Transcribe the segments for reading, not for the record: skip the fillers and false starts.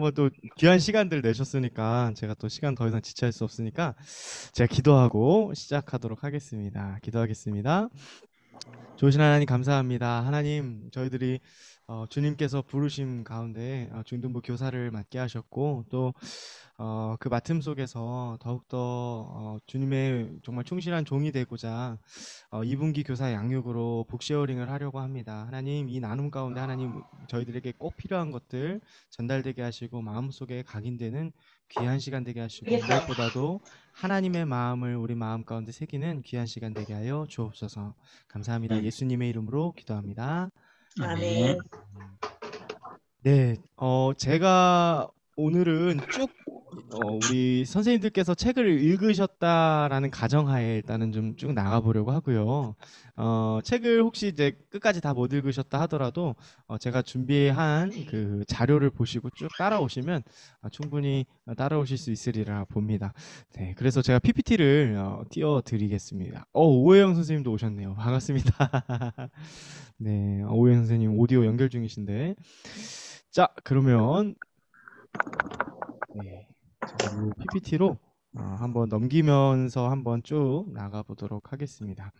한번 또 귀한 시간들 내셨으니까 제가 또 시간 더 이상 지체할 수 없으니까 제가 기도하고 시작하도록 하겠습니다. 기도하겠습니다. 좋으신 하나님 감사합니다. 하나님 저희들이 주님께서 부르심 가운데 중등부 교사를 맡게 하셨고 또 그 맡음 속에서 더욱더 주님의 정말 충실한 종이 되고자 2분기 교사 양육으로 북쉐어링을 하려고 합니다. 하나님 이 나눔 가운데 하나님 저희들에게 꼭 필요한 것들 전달되게 하시고 마음속에 각인되는 귀한 시간 되게 하시고 무엇보다도 하나님의 마음을 우리 마음 가운데 새기는 귀한 시간 되게 하여 주옵소서. 감사합니다. 네. 예수님의 이름으로 기도합니다. 아멘. 네, 제가 오늘은 쭉 우리 선생님들께서 책을 읽으셨다라는 가정하에 일단은 좀 쭉 나가보려고 하고요. 책을 혹시 이제 끝까지 다 못 읽으셨다 하더라도 제가 준비한 그 자료를 보시고 쭉 따라오시면 충분히 따라오실 수 있으리라 봅니다. 네, 그래서 제가 PPT를 띄워드리겠습니다. 오해영 선생님도 오셨네요. 반갑습니다. 네, 오해영 선생님 오디오 연결 중이신데. 자, 그러면 네, 제가 이 PPT로 한번 넘기면서 한번 쭉 나가보도록 하겠습니다.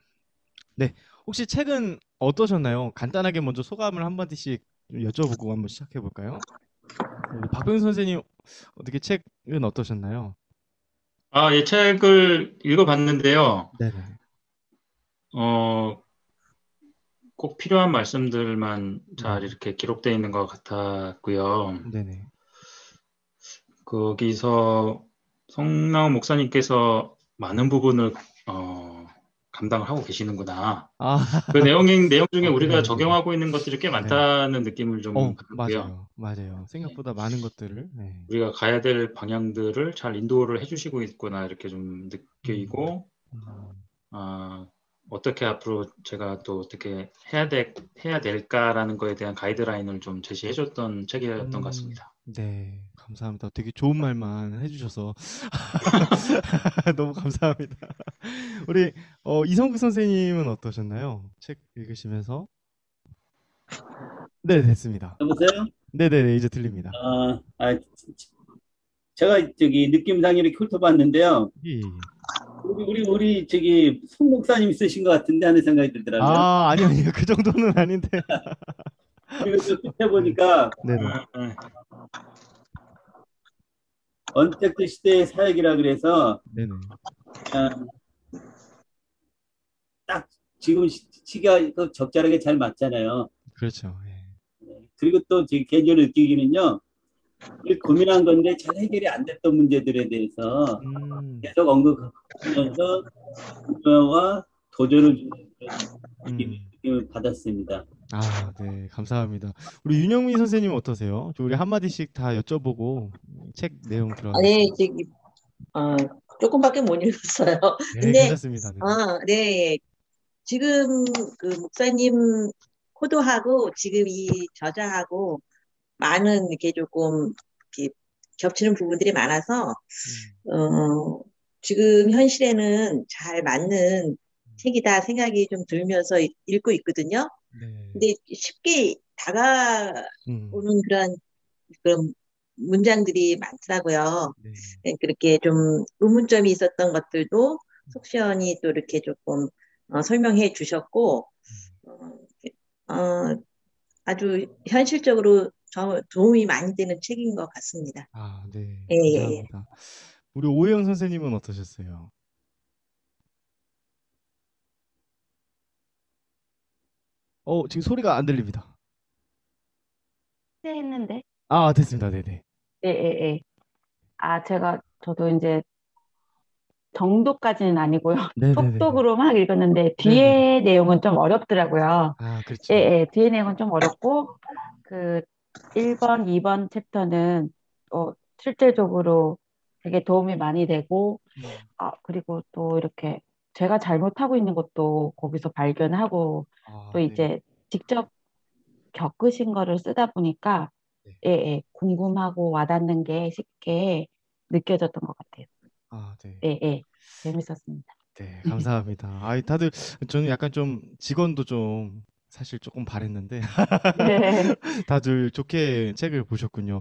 네, 혹시 책은 어떠셨나요? 간단하게 먼저 소감을 한마디씩 여쭤보고 한번 시작해 볼까요? 박병 선생님 어떻게 책은 어떠셨나요? 이 책을 읽어봤는데요. 네네. 어, 꼭 필요한 말씀들만 네. 잘 이렇게 기록되어 있는 것 같았고요. 네네. 거기서 성나온 목사님께서 많은 부분을 감당을 하고 계시는구나. 아, 그 내용 중에 우리가 네네네. 적용하고 있는 것들이 꽤 네. 많다는 느낌을 좀 받았고요. 맞아요. 맞아요. 네. 생각보다 많은 것들을. 네. 우리가 가야 될 방향들을 잘 인도를 해주시고 있구나 이렇게 좀 음, 느끼고 음, 아, 어떻게 앞으로 제가 또 어떻게 해야 될까라는 거에 대한 가이드라인을 좀 제시해줬던 책이었던 것 같습니다. 네, 감사합니다. 되게 좋은 말만 해주셔서 너무 감사합니다. 우리 이성국 선생님은 어떠셨나요? 책 읽으시면서? 네, 됐습니다. 여보세요? 네네네, 이제 들립니다. 아, 아, 제가 저기 느낌상 이렇게 훑어봤는데요. 예, 예. 우리 저기 손 목사님 쓰신 것 같은데 하는 생각이 들더라고요. 아니요, 아니요. 그 정도는 아닌데. 그리고 또 끝에 네, 보니까 네네. 언택트 시대의 사역이라 그래서 네네. 아, 딱 지금 시기가 또 적절하게 잘 맞잖아요. 그렇죠. 예. 그리고 또 제 개인적으로 느끼기는요. 우리 고민한 건데 잘 해결이 안 됐던 문제들에 대해서 음, 계속 언급하면서 공감과 도전을 주는 그런 음. 느낌을 받았습니다. 네, 감사합니다. 우리 윤영미 선생님 어떠세요? 우리 한마디씩 다 여쭤보고 책 내용 아니, 들어가겠습니다. 저기, 어, 조금밖에 못 읽었어요. 네, 근데, 괜찮습니다. 네. 네. 지금 그 목사님 코드하고 지금 이 저자하고 많은 이렇게 조금 이렇게 겹치는 부분들이 많아서, 음, 어, 지금 현실에는 잘 맞는 책이다 생각이 좀 들면서 읽고 있거든요. 네. 근데 쉽게 다가오는 음, 그런 문장들이 많더라고요. 네. 네, 그렇게 좀 의문점이 있었던 것들도 속 시원히 또 이렇게 조금 설명해 주셨고, 어, 아주 현실적으로 도움이 많이 되는 책인 것 같습니다. 네. 예, 예, 예. 감사합니다. 우리 오해영 선생님은 어떠셨어요? 지금 소리가 안 들립니다. 네, 했는데. 됐습니다. 네네. 예, 예, 예. 저도 이제 정도까지는 아니고요. 네네네네. 속독으로 막 읽었는데, 네네. 뒤에 내용은 좀 어렵더라고요. 예, 그렇죠. 예, 뒤에 내용은 좀 어렵고, 그 1번, 2번 챕터는 실질적으로 되게 도움이 많이 되고, 그리고 또 이렇게 제가 잘못하고 있는 것도 거기서 발견하고, 또 네. 이제 직접 겪으신 거를 쓰다 보니까, 네. 예, 예, 궁금하고 와닿는 게 쉽게 느껴졌던 것 같아요. 네. 예, 예, 재밌었습니다. 네, 감사합니다. 다들 저는 약간 좀 직원도 좀 사실 조금 바랬는데 네. 다들 좋게 책을 보셨군요.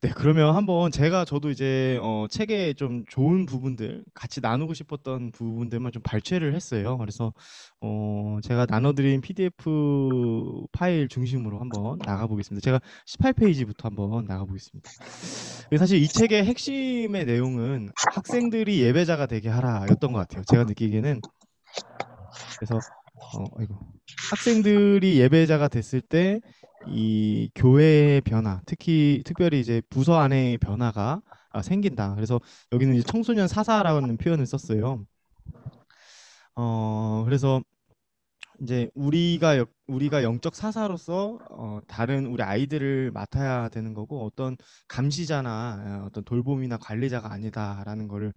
네, 그러면 한번 저도 이제 책의 좀 좋은 부분들, 같이 나누고 싶었던 부분들만 좀 발췌를 했어요. 그래서 제가 나눠드린 PDF 파일 중심으로 한번 나가보겠습니다. 제가 18페이지부터 한번 나가보겠습니다. 사실 이 책의 핵심의 내용은 학생들이 예배자가 되게 하라였던 것 같아요. 제가 느끼기에는. 그래서 아이고. 학생들이 예배자가 됐을 때 이 교회의 변화, 특별히 이제 부서 안의 변화가 생긴다. 그래서 여기는 이제 청소년 사사라는 표현을 썼어요. 그래서 이제 우리가 영적 사사로서 다른 우리 아이들을 맡아야 되는 거고, 어떤 감시자나 어떤 돌봄이나 관리자가 아니다라는 거를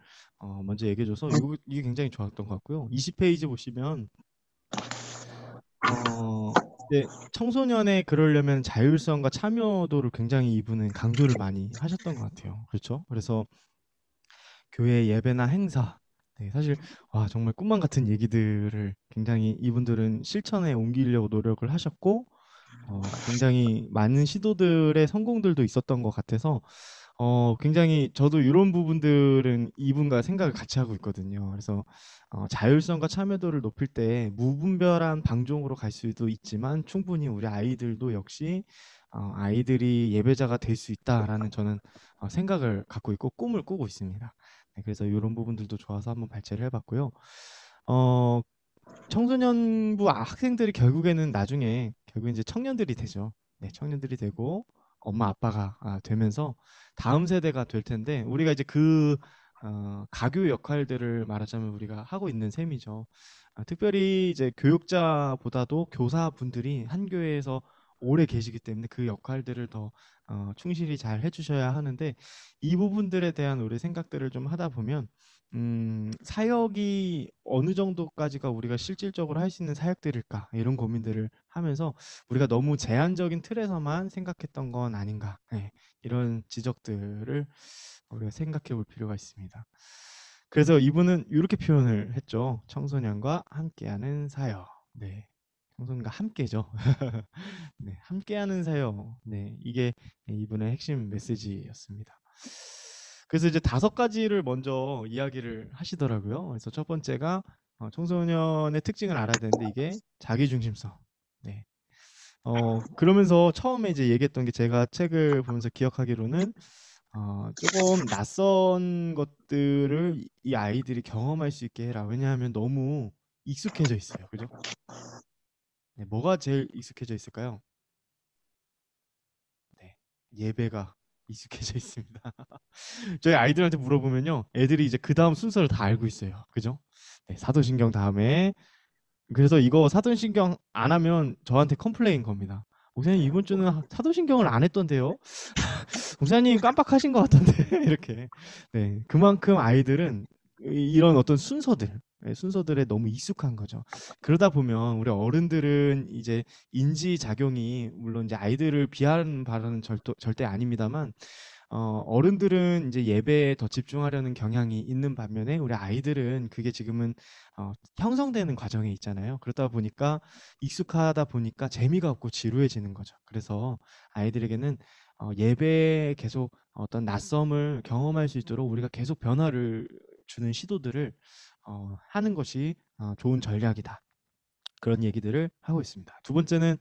먼저 얘기해줘서 이게 굉장히 좋았던 것 같고요. 20페이지 보시면 이제 청소년에 그러려면 자율성과 참여도를 굉장히 이분은 강조를 많이 하셨던 것 같아요. 그렇죠? 그래서 교회 예배나 행사, 네, 사실 와 정말 꿈만 같은 얘기들을 굉장히 이분들은 실천에 옮기려고 노력을 하셨고, 굉장히 많은 시도들의 성공들도 있었던 것 같아서 굉장히 저도 이런 부분들은 이분과 생각을 같이 하고 있거든요. 그래서 자율성과 참여도를 높일 때 무분별한 방종으로 갈 수도 있지만, 충분히 우리 아이들도 역시 아이들이 예배자가 될 수 있다라는 저는 생각을 갖고 있고 꿈을 꾸고 있습니다. 네, 그래서 이런 부분들도 좋아서 한번 발제를 해봤고요. 어, 청소년부 학생들이 결국에는 나중에 결국 이제 청년들이 되죠. 네, 청년들이 되고 엄마 아빠가 되면서 다음 세대가 될 텐데, 우리가 이제 가교 역할들을 말하자면 우리가 하고 있는 셈이죠. 특별히 이제 교육자보다도 교사분들이 한 교회에서 오래 계시기 때문에 그 역할들을 더 충실히 잘 해주셔야 하는데, 이 부분들에 대한 우리 생각들을 좀 하다 보면 사역이 어느 정도까지가 우리가 실질적으로 할 수 있는 사역들일까, 이런 고민들을 하면서 우리가 너무 제한적인 틀에서만 생각했던 건 아닌가, 네, 이런 지적들을 우리가 생각해 볼 필요가 있습니다. 그래서 이분은 이렇게 표현을 했죠. 청소년과 함께하는 사역. 네, 청소년과 함께죠. 네, 함께하는 사역. 네, 이게 이분의 핵심 메시지였습니다. 그래서 이제 5가지를 먼저 이야기를 하시더라고요. 그래서 첫 번째가 청소년의 특징을 알아야 되는데, 이게 자기중심성. 네. 그러면서 처음에 이제 얘기했던 게, 제가 책을 보면서 기억하기로는 조금 낯선 것들을 이 아이들이 경험할 수 있게 해라. 왜냐하면 너무 익숙해져 있어요. 그죠? 네, 뭐가 제일 익숙해져 있을까요? 네, 예배가 익숙해져 있습니다. 저희 아이들한테 물어보면요, 애들이 이제 그 다음 순서를 다 알고 있어요. 그죠? 네, 사도신경 다음에. 그래서 이거 사도신경 안 하면 저한테 컴플레인 겁니다. 목사님 이번 주는 사도신경을 안 했던데요? 목사님 깜빡하신 것 같던데 이렇게. 네, 그만큼 아이들은 이런 어떤 순서들에 너무 익숙한 거죠. 그러다 보면 우리 어른들은 이제 인지작용이, 물론 이제 아이들을 비하하는 바라는 절대 아닙니다만, 어른들은 이제 예배에 더 집중하려는 경향이 있는 반면에, 우리 아이들은 그게 지금은 형성되는 과정에 있잖아요. 그러다 보니까 익숙하다 보니까 재미가 없고 지루해지는 거죠. 그래서 아이들에게는 예배에 계속 어떤 낯섦을 경험할 수 있도록 우리가 계속 변화를 주는 시도들을 하는 것이 좋은 전략이다. 그런 얘기들을 하고 있습니다. 두 번째는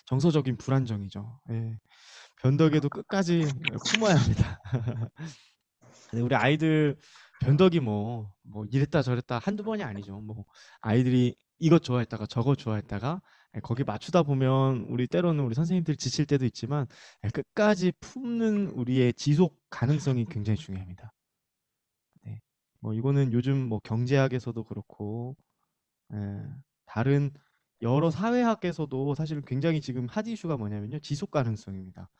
정서적인 불안정이죠. 예. 변덕에도 끝까지 품어야 합니다. 근데 우리 아이들 변덕이 뭐 이랬다 저랬다 한두 번이 아니죠. 뭐 아이들이 이것 좋아했다가 저것 좋아했다가 거기 맞추다 보면 때로는 우리 선생님들이 지칠 때도 있지만, 끝까지 품는 우리의 지속 가능성이 굉장히 중요합니다. 네. 뭐 이거는 요즘 뭐 경제학에서도 그렇고, 예, 다른 여러 사회학에서도 사실 굉장히 지금 핫 이슈가 뭐냐면요, 지속 가능성입니다.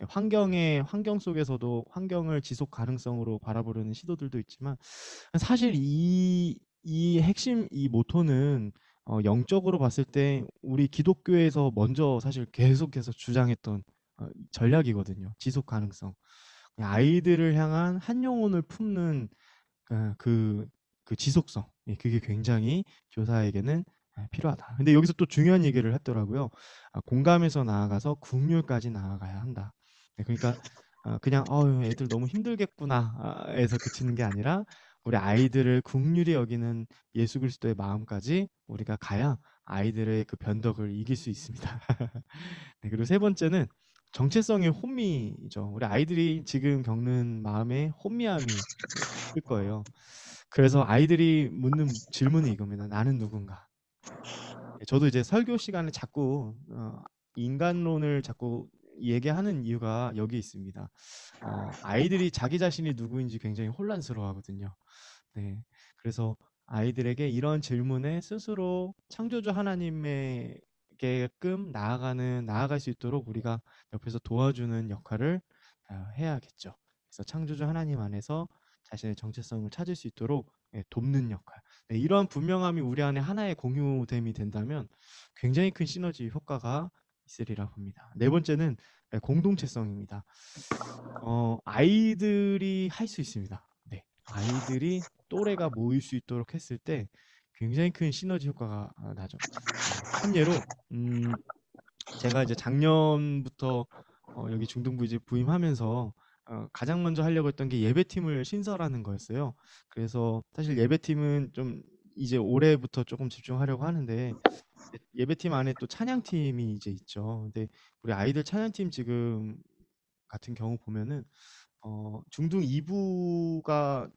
환경 속에서도 환경을 지속 가능성으로 바라보려는 시도들도 있지만, 사실 이 핵심, 이 모토는 영적으로 봤을 때 우리 기독교에서 먼저 사실 계속해서 주장했던 전략이거든요. 지속 가능성. 아이들을 향한 한 영혼을 품는 그 지속성. 예, 그게 굉장히 교사에게는 필요하다. 근데 여기서 또 중요한 얘기를 했더라고요. 공감에서 나아가서 국률까지 나아가야 한다. 네, 그러니까 그냥 애들 너무 힘들겠구나에서 그치는 게 아니라 우리 아이들을 국률이 여기는 예수 그리스도의 마음까지 우리가 가야 아이들의 그 변덕을 이길 수 있습니다. 네, 그리고 세 번째는 정체성의 혼미죠. 우리 아이들이 지금 겪는 마음의 혼미함이 있을 거예요. 그래서 아이들이 묻는 질문이 이겁니다. 나는 누군가? 저도 이제 설교 시간에 자꾸 인간론을 자꾸 얘기하는 이유가 여기 있습니다. 아이들이 자기 자신이 누구인지 굉장히 혼란스러워하거든요. 네, 그래서 아이들에게 이런 질문에 스스로 창조주 하나님에게끔 나아갈 수 있도록 우리가 옆에서 도와주는 역할을 해야겠죠. 그래서 창조주 하나님 안에서 자신의 정체성을 찾을 수 있도록 돕는 역할. 네, 이러한 분명함이 우리 안에 하나의 공유됨이 된다면 굉장히 큰 시너지 효과가 있으리라 봅니다. 네 번째는 공동체성입니다. 아이들이 할 수 있습니다. 네, 아이들이 또래가 모일 수 있도록 했을 때 굉장히 큰 시너지 효과가 나죠. 한 예로 제가 이제 작년부터 여기 중등부 이제 부임하면서 가장 먼저 하려고 했던 게 예배팀을 신설하는 거였어요. 그래서 사실 예배팀은 좀 이제 올해부터 조금 집중하려고 하는데 예배팀 안에 또 찬양팀이 이제 있죠. 근데 우리 아이들 찬양팀 지금 같은 경우 보면은 중등 2부가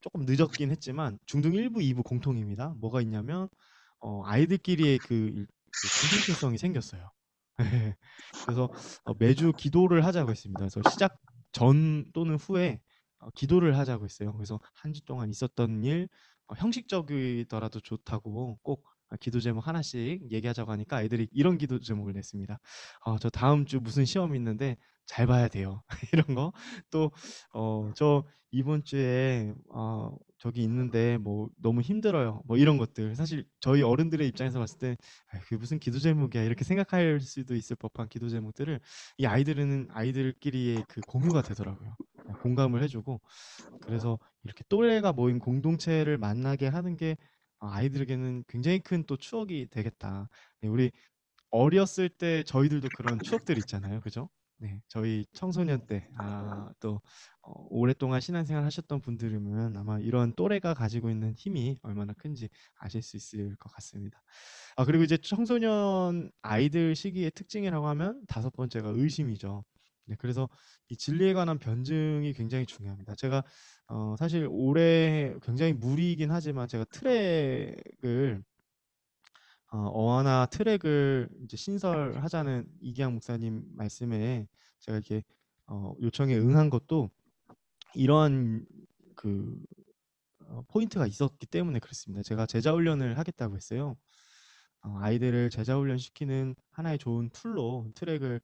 조금 늦었긴 했지만 중등 1부, 2부 공통입니다. 뭐가 있냐면 아이들끼리의 그 공동체성이 생겼어요. 그래서 매주 기도를 하자고 했습니다. 그래서 시작 전 또는 후에 기도를 하자고 했어요. 그래서 한 주 동안 있었던 일 형식적이더라도 좋다고 꼭 기도 제목 하나씩 얘기하자고 하니까 아이들이 이런 기도 제목을 냈습니다. 저 다음 주 무슨 시험이 있는데 잘 봐야 돼요. 이런 거. 또 저 이번 주에 저기 있는데 뭐 너무 힘들어요. 뭐 이런 것들. 사실 저희 어른들의 입장에서 봤을 때 그게 무슨 기도 제목이야 이렇게 생각할 수도 있을 법한 기도 제목들을 이 아이들은 아이들끼리의 그 공유가 되더라고요. 공감을 해주고 그래서 이렇게 또래가 모인 공동체를 만나게 하는 게 아이들에게는 굉장히 큰 또 추억이 되겠다. 네, 우리 어렸을 때 저희들도 그런 추억들 있잖아요. 그죠? 네, 저희 청소년 때, 또 오랫동안 신앙생활 하셨던 분들이면 아마 이런 또래가 가지고 있는 힘이 얼마나 큰지 아실 수 있을 것 같습니다. 그리고 이제 청소년 아이들 시기의 특징이라고 하면 다섯 번째가 의심이죠. 네, 그래서 이 진리에 관한 변증이 굉장히 중요합니다. 제가 사실 올해 굉장히 무리이긴 하지만 제가 트랙을 어하나 트랙을 이제 신설하자는 이기양 목사님 말씀에 제가 이렇게 요청에 응한 것도 이러한 그 포인트가 있었기 때문에 그렇습니다. 제가 제자 훈련을 하겠다고 했어요. 아이들을 제자 훈련 시키는 하나의 좋은 툴로 트랙을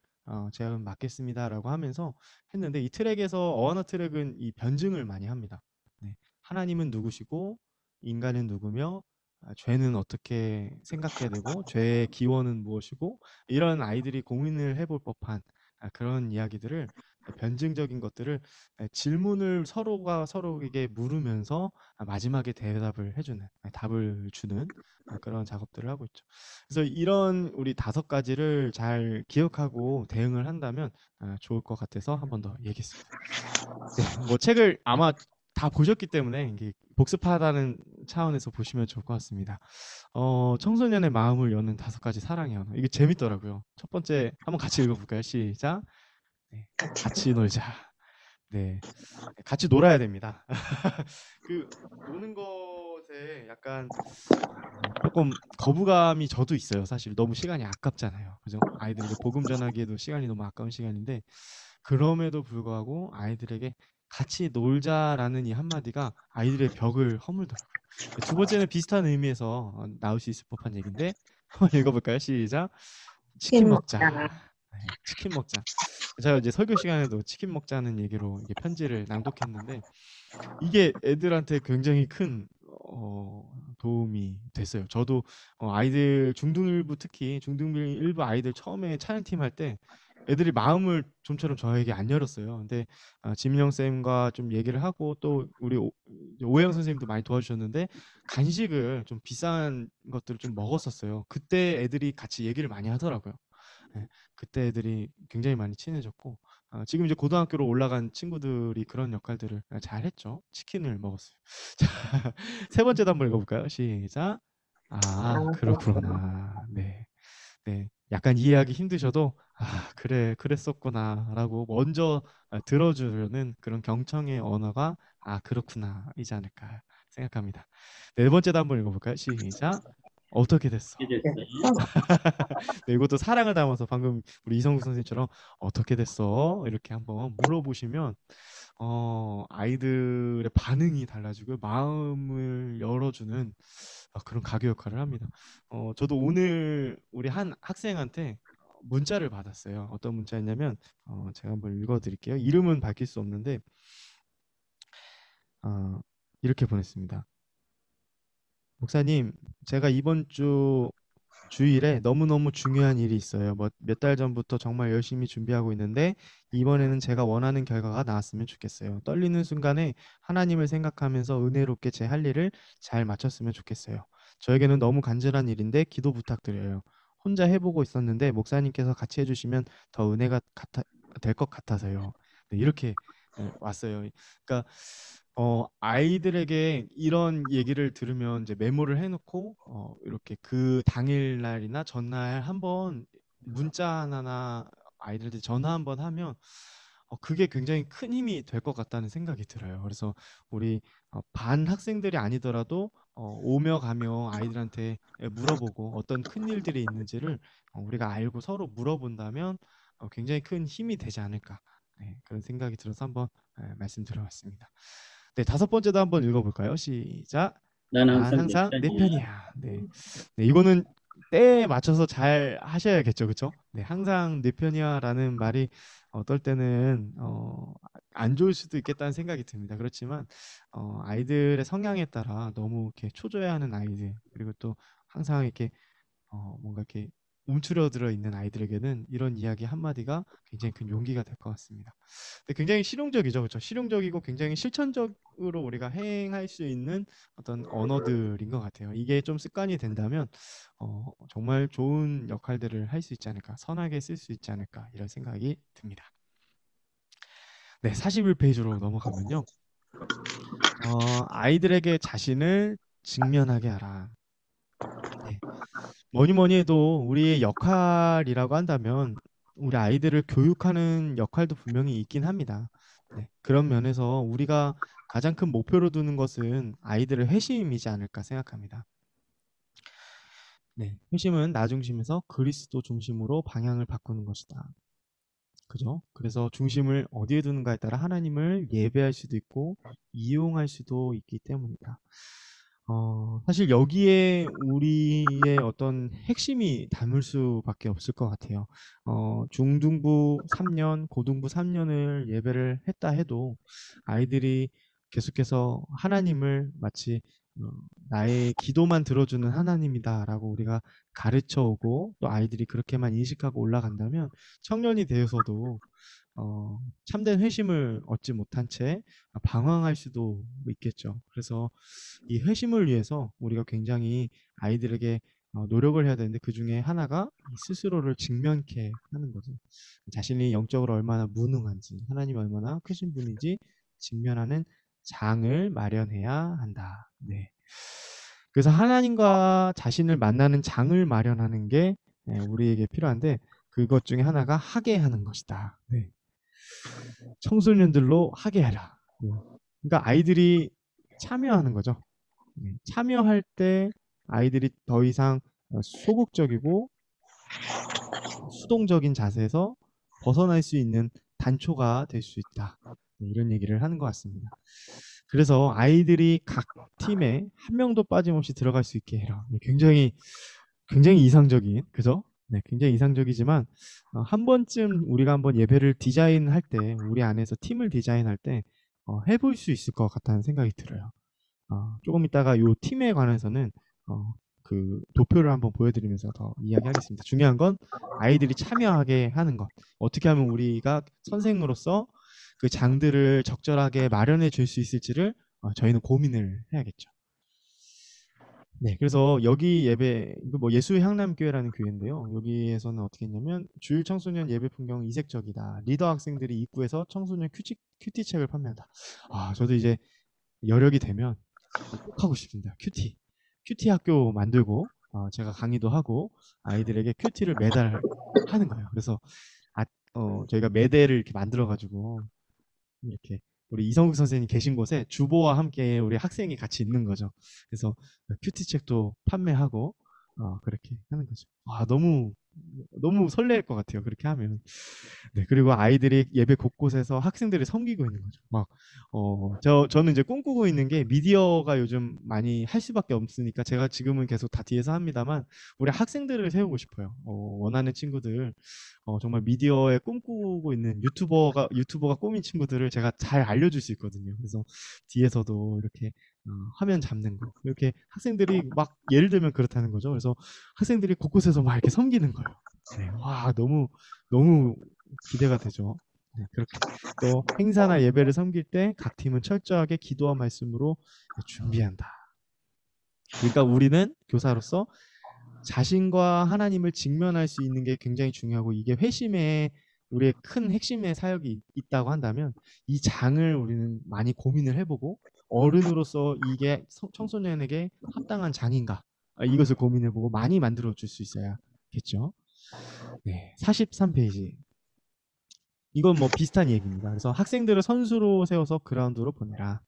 제가 맡겠습니다라고 하면서 했는데 이 트랙에서 어하나 트랙은 이 변증을 많이 합니다. 네. 하나님은 누구시고 인간은 누구며 죄는 어떻게 생각해야 되고 죄의 기원은 무엇이고 이런 아이들이 고민을 해볼 법한 그런 이야기들을 변증적인 것들을 질문을 서로가 서로에게 물으면서 마지막에 대답을 해주는 답을 주는 그런 작업들을 하고 있죠. 그래서 이런 우리 다섯 가지를 잘 기억하고 대응을 한다면 좋을 것 같아서 한 번 더 얘기했습니다. 네, 뭐 책을 아마 다 보셨기 때문에 이게 복습하다는 차원에서 보시면 좋을 것 같습니다. 청소년의 마음을 여는 다섯 가지 사랑의 언어. 이게 재밌더라고요. 첫 번째 한번 같이 읽어볼까요? 시작. 네, 같이 놀자. 네, 같이 놀아야 됩니다. 그 노는 것에 약간 조금 거부감이 저도 있어요. 사실 너무 시간이 아깝잖아요. 그죠? 아이들에게 복음 전하기에도 시간이 너무 아까운 시간인데 그럼에도 불구하고 아이들에게 같이 놀자라는 이 한마디가 아이들의 벽을 허물더라고요. 두 번째는 비슷한 의미에서 나올 수 있을 법한 얘기인데 한번 읽어볼까요? 시작. 치킨 먹자. 네, 치킨 먹자. 제가 이제 설교 시간에도 치킨 먹자는 얘기로 이게 편지를 낭독했는데 이게 애들한테 굉장히 큰 도움이 됐어요. 저도 아이들 중등 일부 특히 중등 일부 아이들 처음에 찬양팀 할 때 애들이 마음을 좀처럼 저에게 안 열었어요. 근데 지민영 쌤과 좀 얘기를 하고 또 우리 오해영 선생님도 많이 도와주셨는데 간식을 좀 비싼 것들을 좀 먹었었어요. 그때 애들이 같이 얘기를 많이 하더라고요. 예, 그때 애들이 굉장히 많이 친해졌고 지금 이제 고등학교로 올라간 친구들이 그런 역할들을 잘 했죠. 치킨을 먹었어요. 자, 세 번째도 한번 읽어볼까요? 시작. 아, 그렇구나. 네. 네. 약간 이해하기 힘드셔도 그래, 그랬었구나라고 먼저 들어주려는 그런 경청의 언어가 그렇구나이지 않을까 생각합니다. 네 번째도 한번 읽어볼까요? 시작. 어떻게 됐어? 이렇게 됐어요. 네, 이것도 사랑을 담아서 방금 우리 이성국 선생님처럼 어떻게 됐어? 이렇게 한번 물어보시면 아이들의 반응이 달라지고 마음을 열어주는 그런 가교 역할을 합니다. 저도 오늘 우리 한 학생한테 문자를 받았어요. 어떤 문자였냐면 제가 한번 읽어드릴게요. 이름은 밝힐 수 없는데 이렇게 보냈습니다. 목사님, 제가 이번 주 주일에 너무너무 중요한 일이 있어요. 몇 달 전부터 정말 열심히 준비하고 있는데 이번에는 제가 원하는 결과가 나왔으면 좋겠어요. 떨리는 순간에 하나님을 생각하면서 은혜롭게 제 할 일을 잘 마쳤으면 좋겠어요. 저에게는 너무 간절한 일인데 기도 부탁드려요. 혼자 해보고 있었는데 목사님께서 같이 해주시면 더 은혜가 될 것 같아서요. 네, 이렇게 왔어요. 그러니까 아이들에게 이런 얘기를 들으면 이제 메모를 해놓고 이렇게 그 당일날이나 전날 한번 문자 하나나 아이들한테 전화 한번 하면 그게 굉장히 큰 힘이 될 것 같다는 생각이 들어요. 그래서 우리 반 학생들이 아니더라도 오며 가며 아이들한테 물어보고 어떤 큰 일들이 있는지를 우리가 알고 서로 물어본다면 굉장히 큰 힘이 되지 않을까. 네, 그런 생각이 들어서 한번 말씀드려봤습니다. 네, 다섯 번째도 한번 읽어볼까요? 시작. 난 난 항상 내 항상 내 편이야. 편이야. 네, 네, 이거는 때에 맞춰서 잘 하셔야겠죠, 그렇죠? 네, 항상 내 편이야라는 말이 어떨 때는 안 좋을 수도 있겠다는 생각이 듭니다. 그렇지만 아이들의 성향에 따라 너무 이렇게 초조해하는 아이들 그리고 또 항상 이렇게 뭔가 이렇게 움츠러들어 있는 아이들에게는 이런 이야기 한마디가 굉장히 큰 용기가 될 것 같습니다. 근데 굉장히 실용적이죠, 그렇죠? 실용적이고 굉장히 실천적으로 우리가 행할 수 있는 어떤 언어들인 것 같아요. 이게 좀 습관이 된다면 정말 좋은 역할들을 할 수 있지 않을까, 선하게 쓸 수 있지 않을까 이런 생각이 듭니다. 네, 41페이지로 넘어가면요. 아이들에게 자신을 직면하게 하라. 네. 뭐니 뭐니 해도 우리의 역할이라고 한다면 우리 아이들을 교육하는 역할도 분명히 있긴 합니다. 네, 그런 면에서 우리가 가장 큰 목표로 두는 것은 아이들의 회심이지 않을까 생각합니다. 네, 회심은 나 중심에서 그리스도 중심으로 방향을 바꾸는 것이다. 그죠? 그래서 중심을 어디에 두는가에 따라 하나님을 예배할 수도 있고 이용할 수도 있기 때문이다. 사실 여기에 우리의 어떤 핵심이 담을 수밖에 없을 것 같아요. 중등부 3년, 고등부 3년을 예배를 했다 해도 아이들이 계속해서 하나님을 마치 나의 기도만 들어주는 하나님이다라고 우리가 가르쳐 오고 또 아이들이 그렇게만 인식하고 올라간다면 청년이 되어서도 참된 회심을 얻지 못한 채 방황할 수도 있겠죠. 그래서 이 회심을 위해서 우리가 굉장히 아이들에게 노력을 해야 되는데 그 중에 하나가 스스로를 직면케 하는 거죠. 자신이 영적으로 얼마나 무능한지, 하나님이 얼마나 크신 분인지 직면하는 장을 마련해야 한다. 네. 그래서 하나님과 자신을 만나는 장을 마련하는 게 우리에게 필요한데 그것 중에 하나가 하게 하는 것이다. 네. 청소년들로 하게 해라. 네. 그러니까 아이들이 참여하는 거죠. 네. 참여할 때 아이들이 더 이상 소극적이고 수동적인 자세에서 벗어날 수 있는 단초가 될 수 있다. 네, 이런 얘기를 하는 것 같습니다. 그래서 아이들이 각 팀에 한 명도 빠짐없이 들어갈 수 있게 해라. 네, 굉장히 이상적인, 그죠? 네, 굉장히 이상적이지만 한 번쯤 우리가 한번 예배를 디자인할 때, 우리 안에서 팀을 디자인할 때 해볼 수 있을 것 같다는 생각이 들어요. 조금 이따가 이 팀에 관해서는 그 도표를 한번 보여드리면서 더 이야기하겠습니다. 중요한 건 아이들이 참여하게 하는 것. 어떻게 하면 우리가 선생으로서 그 장들을 적절하게 마련해 줄 수 있을지를 저희는 고민을 해야겠죠. 네, 그래서 여기 예배, 이거 뭐 예수향남교회라는 교회인데요. 여기에서는 어떻게 했냐면 주일 청소년 예배 풍경은 이색적이다. 리더 학생들이 입구에서 청소년 큐티책을 판매한다. 아, 저도 이제 여력이 되면 꼭 하고 싶습니다. 큐티 학교 만들고 제가 강의도 하고 아이들에게 큐티를 매달 하는 거예요. 그래서 저희가 매대를 이렇게 만들어 가지고 이렇게 우리 이성국 선생님 계신 곳에 주보와 함께 우리 학생이 같이 있는 거죠. 그래서 큐티 책도 판매하고 그렇게 하는 거죠. 아, 너무 설레일 것 같아요. 그렇게 하면. 네, 그리고 아이들이 예배 곳곳에서 학생들을 섬기고 있는 거죠. 막, 저는 이제 꿈꾸고 있는 게 미디어가 요즘 많이 할 수밖에 없으니까 제가 지금은 계속 다 뒤에서 합니다만 우리 학생들을 세우고 싶어요. 원하는 친구들, 정말 미디어에 꿈꾸고 있는 유튜버가 꿈인 친구들을 제가 잘 알려줄 수 있거든요. 그래서 뒤에서도 이렇게 화면 잡는 거. 이렇게 학생들이 막 예를 들면 그렇다는 거죠. 그래서 학생들이 곳곳에서 막 이렇게 섬기는 거예요. 네, 와, 너무 기대가 되죠. 네, 그렇게 또 행사나 예배를 섬길 때 각 팀은 철저하게 기도와 말씀으로 준비한다. 그러니까 우리는 교사로서 자신과 하나님을 직면할 수 있는 게 굉장히 중요하고 이게 회심의 우리의 큰 핵심의 사역이 있다고 한다면 이 장을 우리는 많이 고민을 해보고 어른으로서 이게 청소년에게 합당한 장인가 이것을 고민해보고 많이 만들어 줄 수 있어야겠죠. 네, 43페이지. 이건 뭐 비슷한 얘기입니다. 그래서 학생들을 선수로 세워서 그라운드로 보내라.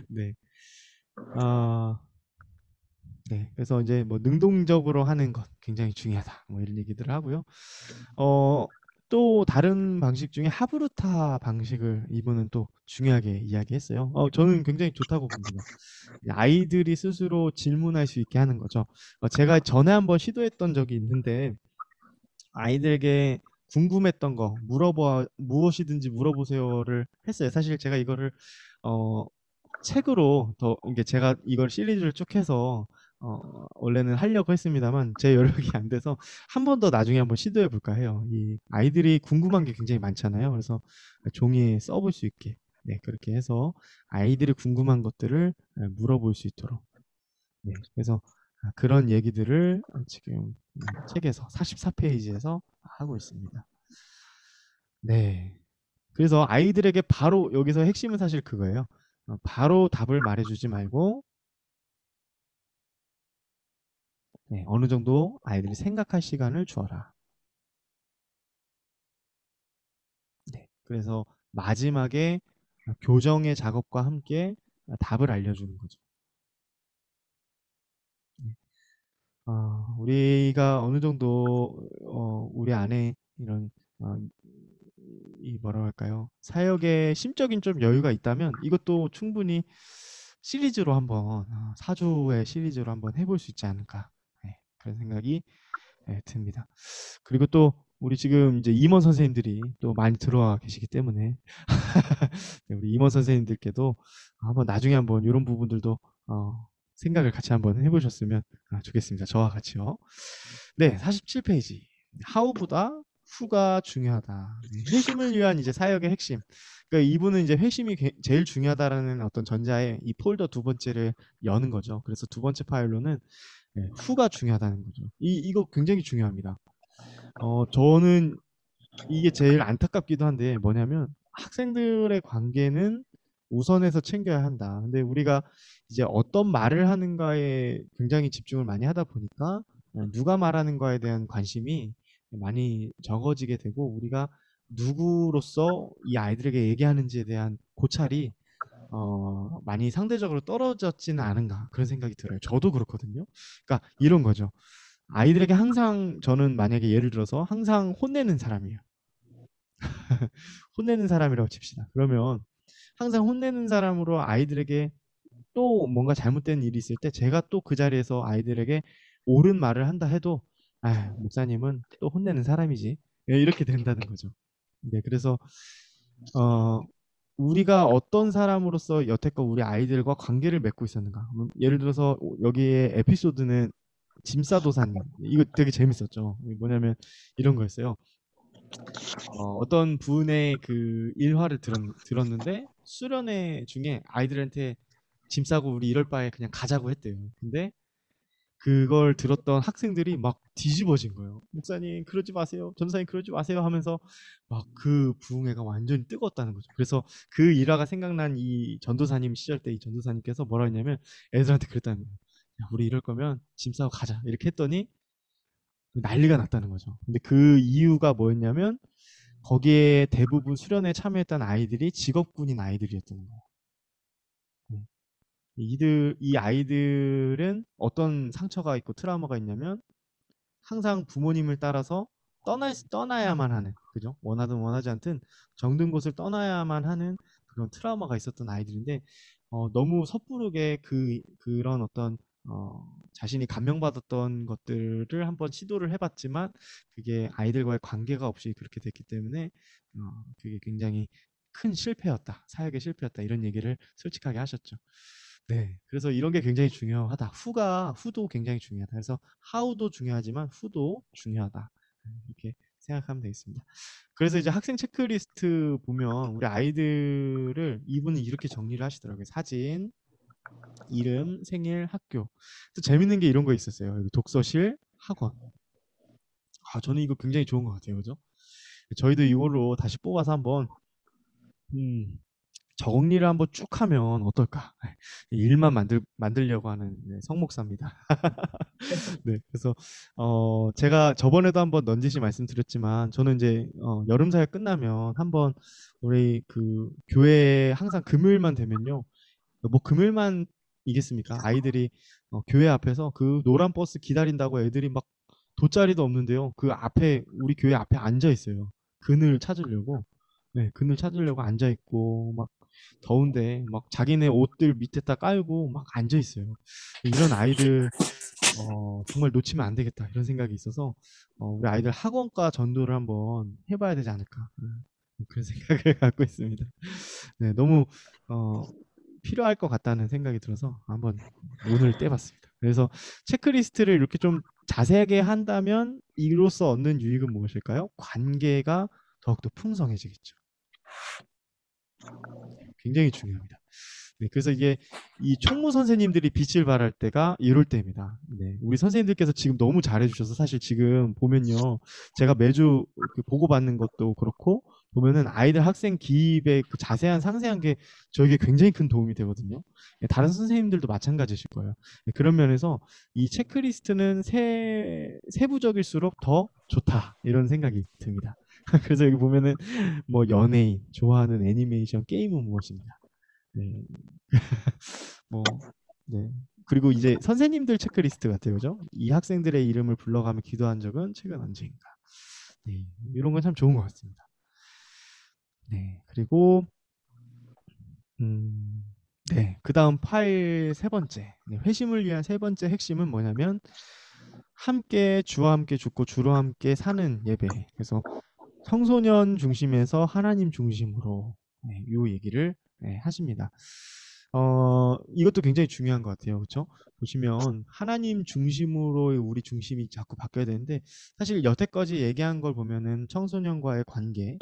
네. 네. 그래서 이제 뭐 능동적으로 하는 것 굉장히 중요하다. 뭐 이런 얘기들을 하고요. 또 다른 방식 중에 하브루타 방식을 이분은 또 중요하게 이야기했어요. 저는 굉장히 좋다고 봅니다. 아이들이 스스로 질문할 수 있게 하는 거죠. 제가 전에 한번 시도했던 적이 있는데 아이들에게 궁금했던 거 무엇이든지 물어보세요를 했어요. 사실 제가 이거를 책으로 이게 제가 이걸 시리즈를 쭉 해서 원래는 하려고 했습니다만 제 여력이 안 돼서 한 번 더 나중에 한번 시도해 볼까 해요. 이 아이들이 궁금한 게 굉장히 많잖아요. 그래서 종이에 써볼 수 있게 네, 그렇게 해서 아이들이 궁금한 것들을 물어볼 수 있도록 네, 그래서 그런 얘기들을 지금 책에서 44페이지에서 하고 있습니다. 네. 그래서 아이들에게 바로 여기서 핵심은 사실 그거예요. 바로 답을 말해주지 말고 네, 어느 정도 아이들이 생각할 시간을 주어라. 네. 그래서 마지막에 교정의 작업과 함께 답을 알려주는 거죠. 네. 우리가 어느 정도 우리 안에 이런 이 뭐라고 할까요? 사역에 심적인 좀 여유가 있다면 이것도 충분히 시리즈로 한번 4주의 시리즈로 한번 해볼 수 있지 않을까 네, 그런 생각이 듭니다. 그리고 또 우리 지금 이제 임원 선생님들이 또 많이 들어와 계시기 때문에 네, 우리 임원 선생님들께도 한번 나중에 한번 이런 부분들도 생각을 같이 한번 해보셨으면 좋겠습니다. 저와 같이요. 네, 47페이지. 하우보다 후가 중요하다. 네, 회심을 위한 이제 사역의 핵심. 그러니까 이분은 이제 회심이 제일 중요하다라는 어떤 전자에 이 폴더 두 번째를 여는 거죠. 그래서 두 번째 파일로는 네, 후가 중요하다는 거죠. 이거 굉장히 중요합니다. 저는 이게 제일 안타깝기도 한데 뭐냐면 학생들의 관계는 우선해서 챙겨야 한다. 근데 우리가 이제 어떤 말을 하는가에 굉장히 집중을 많이 하다 보니까 누가 말하는 거에 대한 관심이 많이 적어지게 되고 우리가 누구로서 이 아이들에게 얘기하는지에 대한 고찰이 많이 상대적으로 떨어졌지는 않은가 그런 생각이 들어요. 저도 그렇거든요. 그러니까 이런 거죠. 아이들에게 항상 저는 만약에 예를 들어서 항상 혼내는 사람이에요. 혼내는 사람이라고 칩시다. 그러면 항상 혼내는 사람으로 아이들에게 또 뭔가 잘못된 일이 있을 때 제가 또 그 자리에서 아이들에게 옳은 말을 한다 해도 목사님은 또 혼내는 사람이지. 네, 이렇게 된다는 거죠. 네, 그래서 우리가 어떤 사람으로서 여태껏 우리 아이들과 관계를 맺고 있었는가. 예를 들어서 여기에 에피소드는 짐싸도사님. 이거 되게 재밌었죠. 이게 뭐냐면 이런 거였어요. 어떤 분의 그 일화를 들었는데 수련회 중에 아이들한테 짐 싸고 우리 이럴 바에 그냥 가자고 했대요. 근데 그걸 들었던 학생들이 막 뒤집어진 거예요. 목사님 그러지 마세요. 전도사님 그러지 마세요 하면서 막 그 부흥회가 완전히 뜨거웠다는 거죠. 그래서 그 일화가 생각난 이 전도사님 시절 때 이 전도사님께서 뭐라 했냐면 애들한테 그랬다는 거예요. 야, 우리 이럴 거면 짐 싸고 가자. 이렇게 했더니 난리가 났다는 거죠. 근데 그 이유가 뭐였냐면 거기에 대부분 수련회에 참여했던 아이들이 직업군인 아이들이었던 거예요. 이 아이들은 어떤 상처가 있고 트라우마가 있냐면 항상 부모님을 따라서 떠나야만 하는, 그죠? 원하든 원하지 않든 정든 곳을 떠나야만 하는 그런 트라우마가 있었던 아이들인데, 너무 섣부르게 그런 어떤, 자신이 감명받았던 것들을 한번 시도를 해봤지만, 그게 아이들과의 관계가 없이 그렇게 됐기 때문에, 그게 굉장히 큰 실패였다. 사역의 실패였다. 이런 얘기를 솔직하게 하셨죠. 네. 그래서 이런 게 굉장히 중요하다. 후도 굉장히 중요하다. 그래서 how도 중요하지만 who도 중요하다. 이렇게 생각하면 되겠습니다. 그래서 이제 학생 체크리스트 보면 우리 아이들을 이분은 이렇게 정리를 하시더라고요. 사진, 이름, 생일, 학교. 또 재밌는 게 이런 거 있었어요. 여기 독서실, 학원. 저는 이거 굉장히 좋은 것 같아요. 그죠? 저희도 이걸로 다시 뽑아서 한번 정리를 한번 쭉 하면 어떨까? 일만 만들려고 하는 성목사입니다. 네, 그래서 제가 저번에도 한번 넌지시 말씀드렸지만 저는 이제 여름 사역 끝나면 한번 우리 그 교회에 항상 금요일만 되면요, 뭐 금요일만 이겠습니까? 아이들이 교회 앞에서 그 노란 버스 기다린다고 애들이 막 돗자리도 없는데요, 그 앞에 우리 교회 앞에 앉아 있어요. 그늘 찾으려고. 네, 그늘 찾으려고 앉아 있고 막 더운데 막 자기네 옷들 밑에다 깔고 막 앉아 있어요. 이런 아이들 정말 놓치면 안 되겠다 이런 생각이 있어서 우리 아이들 학원과 전도를 한번 해봐야 되지 않을까, 그런 생각을 갖고 있습니다. 네, 너무 필요할 것 같다는 생각이 들어서 한번 오늘 떼봤습니다. 그래서 체크리스트를 이렇게 좀 자세하게 한다면 이로써 얻는 유익은 무엇일까요? 관계가 더욱더 풍성해지겠죠. 굉장히 중요합니다. 네, 그래서 이게 이 총무 선생님들이 빛을 발할 때가 이럴 때입니다. 네, 우리 선생님들께서 지금 너무 잘해주셔서 사실 지금 보면요, 제가 매주 보고받는 것도 그렇고 보면은 아이들 학생 기입의 그 자세한 상세한 게 저에게 굉장히 큰 도움이 되거든요. 네, 다른 선생님들도 마찬가지실 거예요. 네, 그런 면에서 이 체크리스트는 세부적일수록 더 좋다 이런 생각이 듭니다. 그래서 여기 보면은 뭐 연예인, 좋아하는 애니메이션, 게임은 무엇입니다. 네. 뭐, 네. 그리고 이제 선생님들 체크리스트 같아요. 그죠? 이 학생들의 이름을 불러가며 기도한 적은 최근 언제인가. 네. 이런 건 참 좋은 것 같습니다. 네. 그리고, 네. 그 다음 파일 세 번째. 네. 회심을 위한 세 번째 핵심은 뭐냐면, 함께, 주와 함께 죽고 주로 함께 사는 예배. 그래서 청소년 중심에서 하나님 중심으로, 네, 이 얘기를 하십니다. 이것도 굉장히 중요한 것 같아요. 그렇죠? 보시면 하나님 중심으로의 우리 중심이 자꾸 바뀌어야 되는데, 사실 여태까지 얘기한 걸 보면은 청소년과의 관계,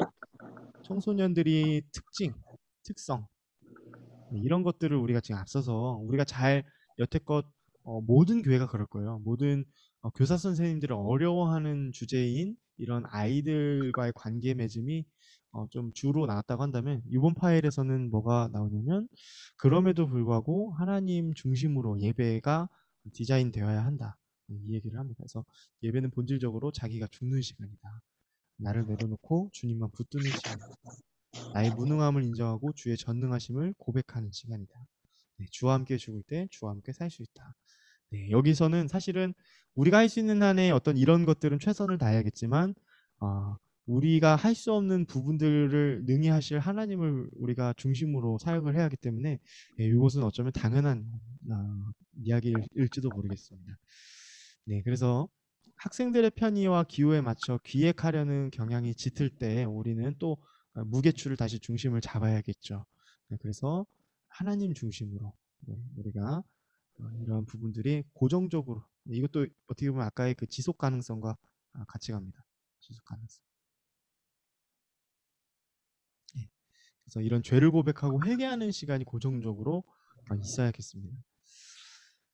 청소년들이 특성, 이런 것들을 우리가 지금 앞서서 우리가 잘 여태껏 모든 교회가 그럴 거예요. 모든 교사 선생님들을 어려워하는 주제인 이런 아이들과의 관계 맺음이 좀 주로 나왔다고 한다면, 이번 파일에서는 뭐가 나오냐면 그럼에도 불구하고 하나님 중심으로 예배가 디자인 되어야 한다, 이 얘기를 합니다. 그래서 예배는 본질적으로 자기가 죽는 시간이다. 나를 내려놓고 주님만 붙드는 시간이다. 나의 무능함을 인정하고 주의 전능하심을 고백하는 시간이다. 네, 주와 함께 죽을 때 주와 함께 살 수 있다. 네, 여기서는 사실은 우리가 할 수 있는 한에 어떤 이런 것들은 최선을 다해야겠지만, 우리가 할 수 없는 부분들을 능히 하실 하나님을 우리가 중심으로 사역을 해야 하기 때문에, 이것은 어쩌면 당연한 이야기일지도 모르겠습니다. 네, 그래서 학생들의 편의와 기호에 맞춰 기획하려는 경향이 짙을 때 우리는 또 무게추를 다시 중심을 잡아야겠죠. 네, 그래서 하나님 중심으로 우리가 이러한 부분들이 고정적으로 이것도 어떻게 보면 아까의 그 지속 가능성과 같이 갑니다. 지속 가능성. 예. 그래서 이런 죄를 고백하고 회개하는 시간이 고정적으로 있어야겠습니다.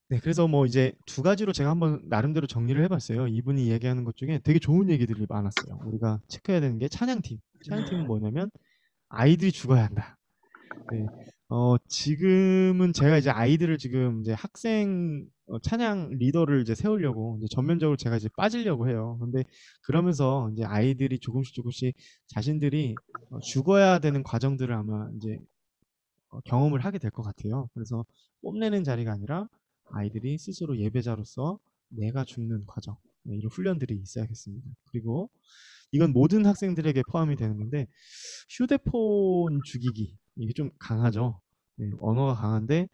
네, 그래서 뭐 이제 두 가지로 제가 한번 나름대로 정리를 해봤어요. 이분이 얘기하는 것 중에 되게 좋은 얘기들이 많았어요. 우리가 체크해야 되는 게 찬양팀. 찬양팀은 뭐냐면 아이들이 죽어야 한다. 네. 지금은 제가 이제 아이들을 지금 이제 학생 찬양 리더를 이제 세우려고 이제 전면적으로 제가 이제 빠지려고 해요. 근데 그러면서 이제 아이들이 조금씩 자신들이 죽어야 되는 과정들을 아마 이제 경험을 하게 될 것 같아요. 그래서 뽐내는 자리가 아니라 아이들이 스스로 예배자로서 내가 죽는 과정, 이런 훈련들이 있어야겠습니다. 그리고 이건 모든 학생들에게 포함이 되는 건데 휴대폰 죽이기 이게 좀 강하죠. 네, 언어가 강한데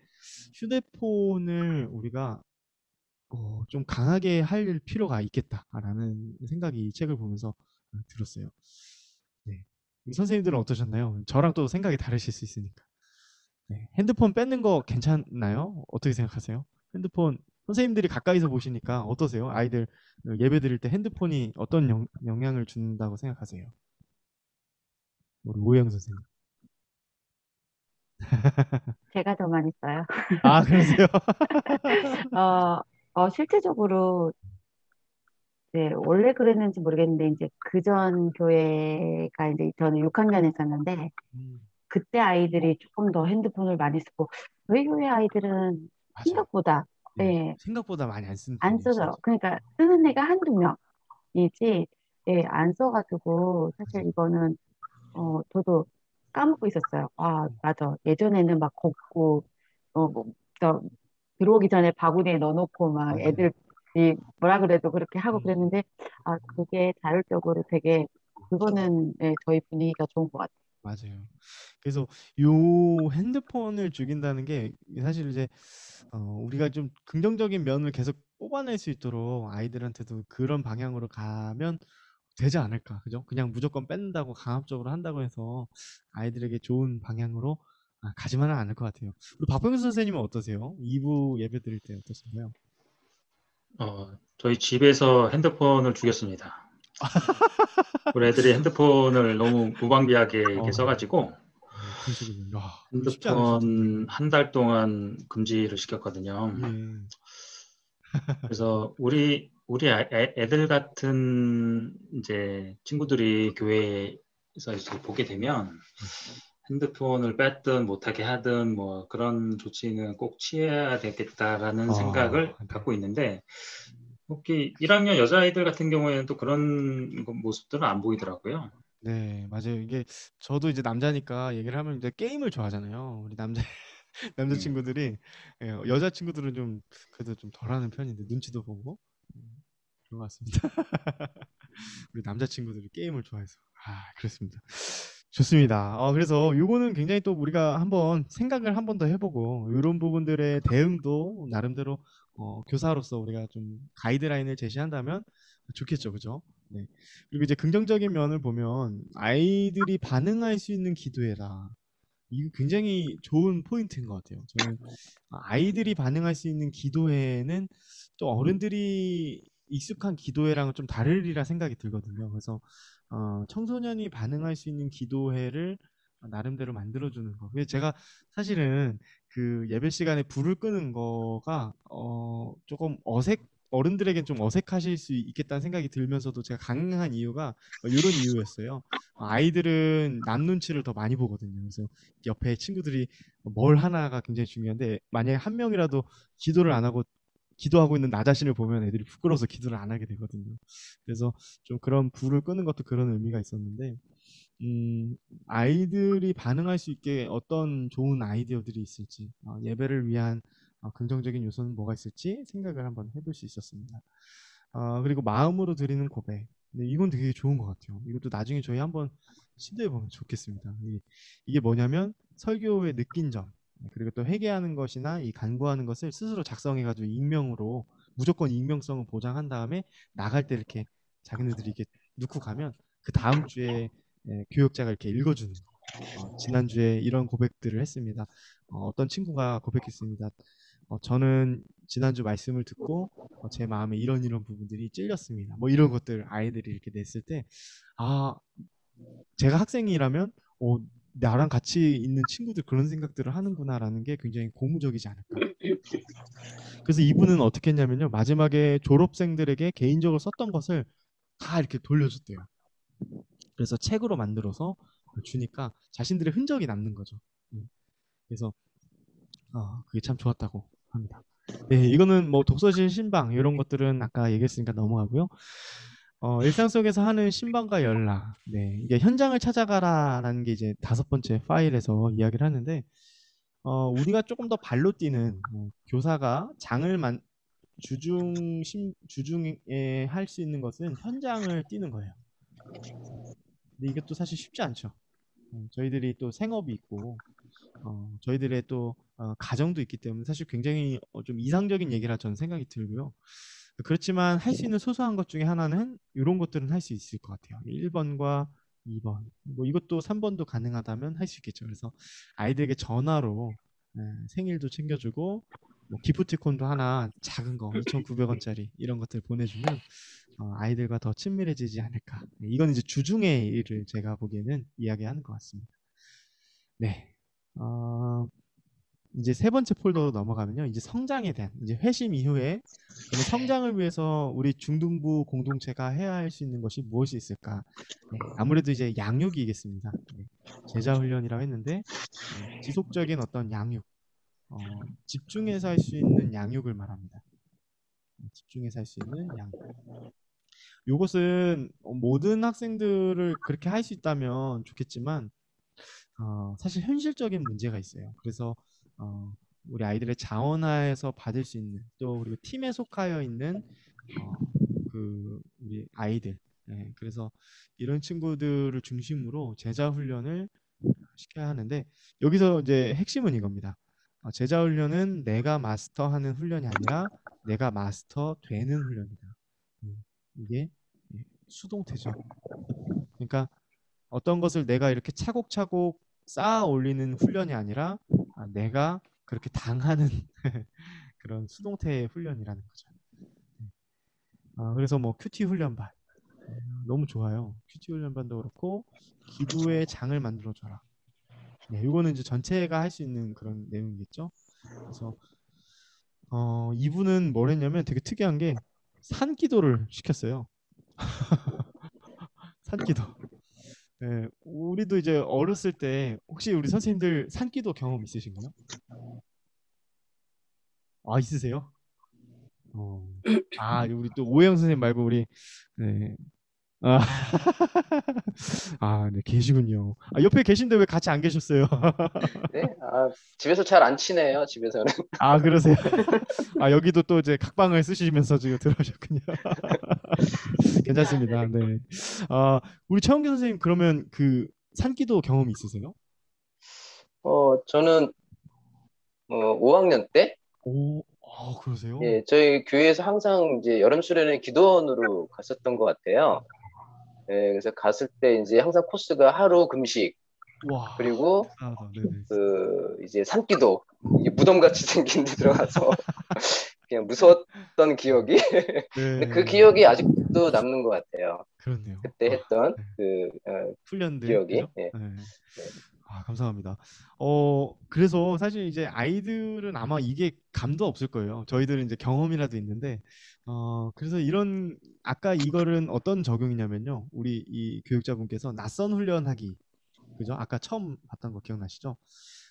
휴대폰을 우리가 좀 강하게 할 필요가 있겠다라는 생각이 이 책을 보면서 들었어요. 네. 선생님들은 어떠셨나요? 저랑 또 생각이 다르실 수 있으니까. 네. 핸드폰 뺏는 거 괜찮나요? 어떻게 생각하세요? 핸드폰 선생님들이 가까이서 보시니까 어떠세요? 아이들 예배 드릴 때 핸드폰이 어떤 영향을 준다고 생각하세요? 우리 오영 선생님. 제가 더 많이 써요. 아, 그러세요? 실제적으로 네, 원래 그랬는지 모르겠는데 이제 그전 교회가 이제 저는 6학년에 있었는데 음, 그때 아이들이 조금 더 핸드폰을 많이 쓰고 저희 교회 아이들은 맞아요. 생각보다 네. 예, 생각보다 많이 안 쓰는 안 편이에요, 진짜. 써요. 그러니까 쓰는 애가 한두 명이지 예, 안 써가지고 사실 맞아요. 이거는 저도 까먹고 있었어요. 아, 맞아. 예전에는 막 걷고 뭐, 들어오기 전에 바구니에 넣어놓고 막 맞아요. 애들이 뭐라 그래도 그렇게 하고 음, 그랬는데 아, 그게 자율적으로 되게 그거는 예, 저희 분위기가 좋은 것 같아요. 맞아요. 그래서 요 핸드폰을 죽인다는 게 사실 이제 우리가 좀 긍정적인 면을 계속 뽑아낼 수 있도록 아이들한테도 그런 방향으로 가면 되지 않을까, 그죠? 그냥 무조건 뺀다고 강압적으로 한다고 해서 아이들에게 좋은 방향으로 가지만은 않을 것 같아요. 우리 박병수 선생님은 어떠세요? 2부 예배 드릴 때 어떠신가요? 저희 집에서 핸드폰을 죽였습니다. 우리 애들이 핸드폰을 너무 무방비하게 이렇게 어, 써가지고 그러시군요. 야, 그거 쉽지 않으실 텐데. 핸드폰 한 달 동안 금지를 시켰거든요. 예. 그래서 우리 애들 같은 이제 친구들이 교회에서 이제 보게 되면 핸드폰을 뺐든 못하게 하든 뭐 그런 조치는 꼭 취해야 되겠다라는 생각을 네. 갖고 있는데 특히 1학년 여자아이들 같은 경우에는 또 그런 모습들은 안 보이더라고요. 네, 맞아요. 이게 저도 이제 남자니까 얘기를 하면 이제 게임을 좋아하잖아요. 우리 음. 남자친구들이 여자 친구들은 좀 그래도 좀 덜하는 편인데 눈치도 보고 그런 것 같습니다. 우리 남자친구들이 게임을 좋아해서 그렇습니다. 좋습니다. 그래서 요거는 굉장히 또 우리가 한번 생각을 한 번 더 해보고 이런 부분들의 대응도 나름대로 교사로서 우리가 좀 가이드라인을 제시한다면 좋겠죠, 그죠? 네. 그리고 이제 긍정적인 면을 보면 아이들이 반응할 수 있는 기도회라. 이거 굉장히 좋은 포인트인 것 같아요. 저는 아이들이 반응할 수 있는 기도회는 또 어른들이 익숙한 기도회랑은 좀 다르리라 생각이 들거든요. 그래서 청소년이 반응할 수 있는 기도회를 나름대로 만들어주는 거. 근데 제가 사실은 그 예배 시간에 불을 끄는 거가 조금 어른들에겐 좀 어색하실 수 있겠다는 생각이 들면서도 제가 강행한 이유가 이런 이유였어요. 아이들은 남 눈치를 더 많이 보거든요. 그래서 옆에 친구들이 뭘 하나가 굉장히 중요한데 만약에 한 명이라도 기도를 안 하고 기도하고 있는 나 자신을 보면 애들이 부끄러워서 기도를 안 하게 되거든요. 그래서 좀 그런 불을 끄는 것도 그런 의미가 있었는데 아이들이 반응할 수 있게 어떤 좋은 아이디어들이 있을지 예배를 위한 긍정적인 요소는 뭐가 있을지 생각을 한번 해볼 수 있었습니다. 그리고 마음으로 드리는 고백. 네, 이건 되게 좋은 것 같아요. 이것도 나중에 저희 한번 시도해 보면 좋겠습니다. 이게 뭐냐면 설교에 느낀 점, 그리고 또 회개하는 것이나 이 간구하는 것을 스스로 작성해가지고 익명으로 무조건 익명성을 보장한 다음에 나갈 때 이렇게 자기네들이 이렇게 넣고 가면 그 다음 주에 교육자가 이렇게 읽어주는 지난주에 이런 고백들을 했습니다. 어떤 친구가 고백했습니다. 저는 지난주 말씀을 듣고 제 마음에 이런 부분들이 찔렸습니다. 뭐 이런 것들 아이들이 이렇게 냈을 때, 아, 제가 학생이라면 나랑 같이 있는 친구들 그런 생각들을 하는구나라는 게 굉장히 고무적이지 않을까. 그래서 이분은 어떻게 했냐면요, 마지막에 졸업생들에게 개인적으로 썼던 것을 다 이렇게 돌려줬대요. 그래서 책으로 만들어서 주니까 자신들의 흔적이 남는 거죠. 그래서 그게 참 좋았다고 합니다. 네, 이거는 뭐 독서실 신방 이런 것들은 아까 얘기했으니까 넘어가고요. 일상 속에서 하는 신방과 연락. 네, 이게 현장을 찾아가라라는 게 이제 5번째 파일에서 이야기를 하는데, 우리가 조금 더 발로 뛰는 교사가 주중에 할 수 있는 것은 현장을 뛰는 거예요. 근데 이게 또 사실 쉽지 않죠. 저희들이 또 생업이 있고, 저희들의 또 가정도 있기 때문에 사실 굉장히 좀 이상적인 얘기라 저는 생각이 들고요. 그렇지만 할 수 있는 소소한 것 중에 하나는 이런 것들은 할 수 있을 것 같아요. 1번과 2번, 뭐 이것도 3번도 가능하다면 할 수 있겠죠. 그래서 아이들에게 전화로 생일도 챙겨주고, 뭐 기프티콘도 하나 작은 거 2,900원짜리 이런 것들 보내주면 아이들과 더 친밀해지지 않을까. 네, 이건 이제 주중의 일을 제가 보기에는 이야기하는 것 같습니다. 네. 이제 3번째 폴더로 넘어가면요. 이제 성장에 대한, 이제 회심 이후에 그러면 성장을 위해서 우리 중등부 공동체가 해야 할 수 있는 것이 무엇이 있을까? 네, 아무래도 이제 양육이겠습니다. 네, 제자 훈련이라고 했는데 지속적인 어떤 양육, 집중해서 할 수 있는 양육을 말합니다. 집중해서 할 수 있는 양육. 이것은 모든 학생들을 그렇게 할 수 있다면 좋겠지만 사실 현실적인 문제가 있어요. 그래서 우리 아이들의 자원화에서 받을 수 있는, 또 그리고 팀에 속하여 있는 우리 아이들, 그래서 이런 친구들을 중심으로 제자 훈련을 시켜야 하는데, 여기서 이제 핵심은 이겁니다. 제자 훈련은 내가 마스터하는 훈련이 아니라 내가 마스터 되는 훈련이다. 이게 수동태죠. 그러니까 어떤 것을 내가 이렇게 차곡차곡 쌓아 올리는 훈련이 아니라 내가 그렇게 당하는 그런 수동태의 훈련이라는 거죠. 그래서 뭐 큐티 훈련반 너무 좋아요. 큐티 훈련반도 그렇고 기도의 장을 만들어줘라. 네, 이거는 이제 전체가 할 수 있는 그런 내용이겠죠. 그래서 이분은 뭘 했냐면 되게 특이한 게 산기도를 시켰어요. 산기도. 네, 우리도 이제 어렸을 때 혹시 우리 선생님들 산기도 경험 있으신가요? 있으세요? 우리 또 오해영 선생님 말고 우리 네. 아, 네, 계시군요. 옆에 계신데 왜 같이 안 계셨어요? 네? 집에서 잘 안 치네요, 집에서는. 그러세요? 여기도 또 이제 각방을 쓰시면서 지금 들어오셨군요. 괜찮습니다. 네. 우리 최원기 선생님 그러면 그 산기도 경험이 있으세요? 저는 5학년 때 그러세요? 예, 저희 교회에서 항상 이제 여름 수련회 기도원으로 갔었던 것 같아요. 예, 그래서 갔을 때 이제 항상 코스가 하루 금식, 와, 그리고 네네. 이제 산기도, 이게 무덤같이 생긴 데 들어가서 그냥 무서웠던 기억이 근데 그 기억이 아직도 남는 것 같아요. 그렇네요. 그때 했던 훈련들, 기억이. 그죠? 예. 네. 감사합니다. 그래서 사실 이제 아이들은 아마 이게 감도 없을 거예요. 저희들은 이제 경험이라도 있는데, 그래서 아까 이거는 어떤 적용이냐면요. 우리 이 교육자분께서 낯선 훈련하기, 그죠? 아까 처음 봤던 거 기억나시죠?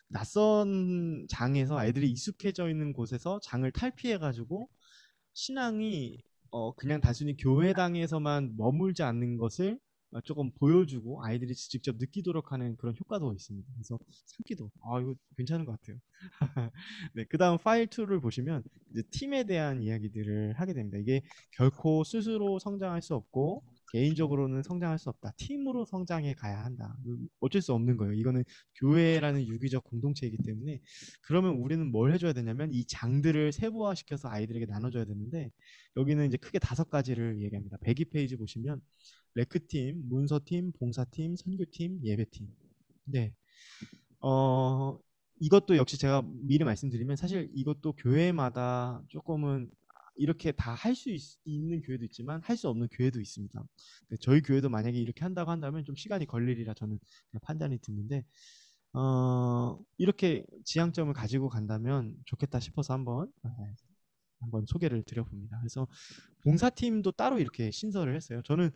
낯선 장에서 아이들이 익숙해져 있는 곳에서 장을 탈피해가지고 신앙이 그냥 단순히 교회당에서만 머물지 않는 것을 조금 보여주고 아이들이 직접 느끼도록 하는 그런 효과도 있습니다. 그래서 삼기도 이거 괜찮은 것 같아요. 네, 그다음 파일 2를 보시면 이제 팀에 대한 이야기들을 하게 됩니다. 이게 결코 스스로 성장할 수 없고 개인적으로는 성장할 수 없다. 팀으로 성장해 가야 한다. 어쩔 수 없는 거예요. 이거는 교회라는 유기적 공동체이기 때문에 그러면 우리는 뭘 해줘야 되냐면 이 장들을 세부화시켜서 아이들에게 나눠줘야 되는데 여기는 이제 크게 5가지를 얘기합니다. 102페이지 보시면 레크팀, 문서팀, 봉사팀, 선교팀, 예배팀. 네. 이것도 역시 제가 미리 말씀드리면 사실 이것도 교회마다 조금은 이렇게 다 할 수 있는 교회도 있지만 할 수 없는 교회도 있습니다. 저희 교회도 만약에 이렇게 한다고 한다면 좀 시간이 걸리리라 저는 판단이 드는데 이렇게 지향점을 가지고 간다면 좋겠다 싶어서 한번 소개를 드려봅니다. 그래서 봉사팀도 따로 이렇게 신설을 했어요. 저는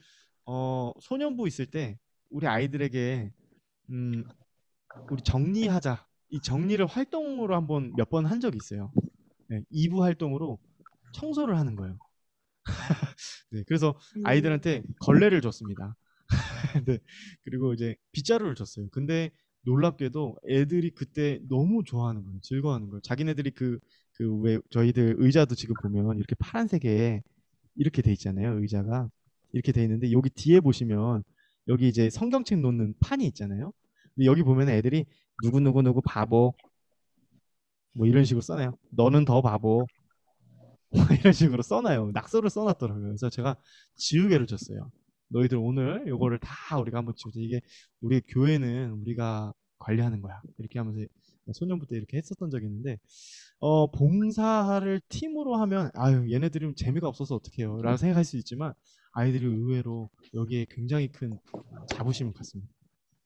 소년부 있을 때 우리 아이들에게 우리 정리하자. 이 정리를 활동으로 한번 몇 번 한 적이 있어요. 네, 2부 활동으로 청소를 하는 거예요. 네, 그래서 아이들한테 걸레를 줬습니다. 네, 그리고 이제 빗자루를 줬어요. 근데 놀랍게도 애들이 그때 너무 좋아하는 거예요. 즐거워하는 거예요. 자기네들이 왜 저희들 의자도 지금 보면 이렇게 파란색에 이렇게 돼 있잖아요. 의자가 이렇게 돼 있는데 여기 뒤에 보시면 여기 이제 성경책 놓는 판이 있잖아요. 근데 여기 보면 애들이 누구 바보 뭐 이런 식으로 써놔요. 너는 더 바보 이런 식으로 써놔요. 낙서를 써놨더라고요. 그래서 제가 지우개를 줬어요. 너희들 오늘 요거를 다 우리가 한번 지우자. 이게 우리 교회는 우리가 관리하는 거야. 이렇게 하면서 소년부 때 이렇게 했었던 적이 있는데 봉사를 팀으로 하면 아유 얘네들이 재미가 없어서 어떡해요 라고 생각할 수 있지만 아이들이 의외로 여기에 굉장히 큰 자부심을 갖습니다.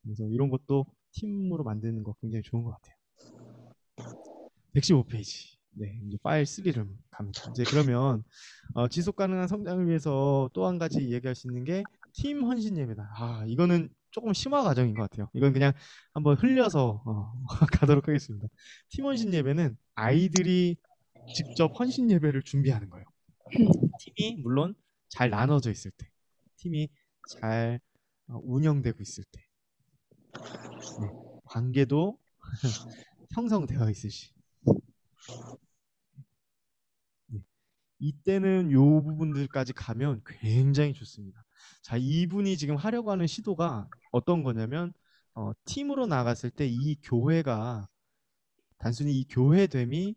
그래서 이런 것도 팀으로 만드는 거 굉장히 좋은 것 같아요. 115페이지. 네, 이제 파일 3를 갑니다. 이제 그러면 지속 가능한 성장을 위해서 또 한 가지 얘기할 수 있는 게 팀 헌신 예배다. 이거는 조금 심화 과정인 것 같아요. 이건 그냥 한번 흘려서 가도록 하겠습니다. 팀 헌신 예배는 아이들이 직접 헌신 예배를 준비하는 거예요. 팀이 물론 잘 나눠져 있을 때, 팀이 잘 운영되고 있을 때, 네, 관계도 형성되어 있을 시. 네. 이때는 요 부분들까지 가면 굉장히 좋습니다. 자, 이분이 지금 하려고 하는 시도가 어떤 거냐면 팀으로 나갔을 때 이 교회가 단순히 이 교회됨이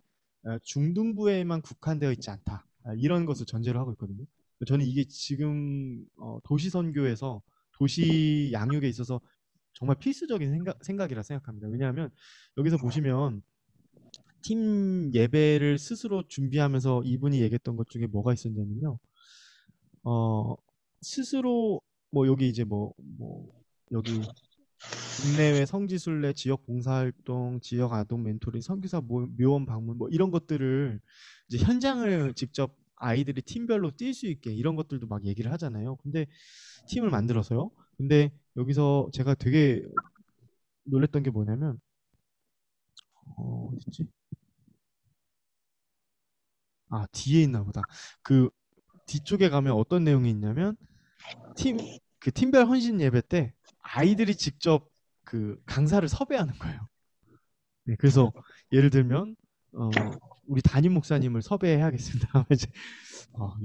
중등부에만 국한되어 있지 않다. 이런 것을 전제로 하고 있거든요. 저는 이게 지금 도시 선교에서 도시 양육에 있어서 정말 필수적인 생각이라 생각합니다. 왜냐하면 여기서 보시면 팀 예배를 스스로 준비하면서 이분이 얘기했던 것 중에 뭐가 있었냐면요. 스스로 뭐 여기 이제 여기 국내외 성지순례, 지역 봉사활동, 지역 아동 멘토링, 선교사 묘원 방문 뭐 이런 것들을 이제 현장을 직접 아이들이 팀별로 뛸 수 있게 이런 것들도 막 얘기를 하잖아요. 근데 팀을 만들어서요. 근데 여기서 제가 되게 놀랬던 게 뭐냐면 어딨지? 뒤에 있나 보다. 그 뒤쪽에 가면 어떤 내용이 있냐면 팀별 헌신 예배 때 아이들이 직접 그 강사를 섭외하는 거예요. 네, 그래서 예를 들면 우리 담임 목사님을 섭외해야겠습니다. 이제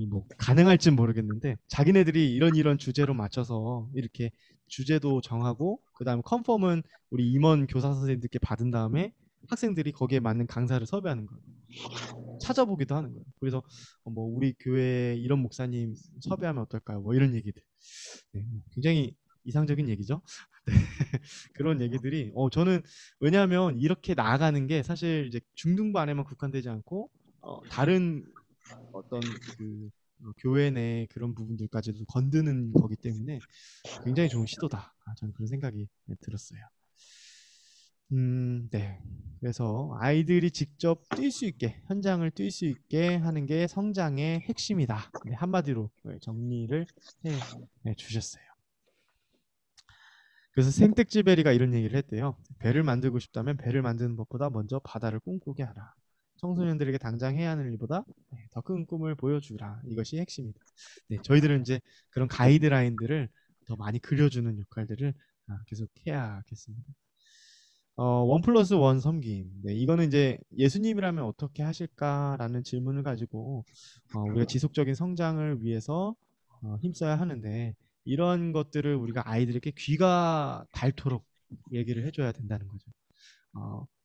뭐 가능할진 모르겠는데 자기네들이 이런 주제로 맞춰서 이렇게 주제도 정하고 그다음에 컨펌은 우리 임원 교사 선생님들께 받은 다음에 학생들이 거기에 맞는 강사를 섭외하는 거예요. 찾아보기도 하는 거예요. 그래서 뭐 우리 교회에 이런 목사님 섭외하면 어떨까요? 뭐 이런 얘기들. 네, 굉장히 이상적인 얘기죠. 네, 그런 얘기들이 저는 왜냐하면 이렇게 나아가는 게 사실 이제 중등부 안에만 국한되지 않고 다른 어떤 그 교회 내 그런 부분들까지도 건드는 거기 때문에 굉장히 좋은 시도다. 저는 그런 생각이 들었어요. 네. 그래서 아이들이 직접 뛸 수 있게, 현장을 뛸 수 있게 하는 게 성장의 핵심이다. 네, 한마디로 정리를 해 주셨어요. 그래서 생택지베리가 이런 얘기를 했대요. 배를 만들고 싶다면 배를 만드는 것보다 먼저 바다를 꿈꾸게 하라. 청소년들에게 당장 해야 하는 일보다 더 큰 꿈을 보여주라. 이것이 핵심이다. 네, 저희들은 이제 그런 가이드라인들을 더 많이 그려주는 역할들을 계속 해야겠습니다. 1+1 섬김. 네, 이거는 이제 예수님이라면 어떻게 하실까라는 질문을 가지고 우리가 지속적인 성장을 위해서 힘써야 하는데 이런 것들을 우리가 아이들에게 귀가 닳도록 얘기를 해줘야 된다는 거죠.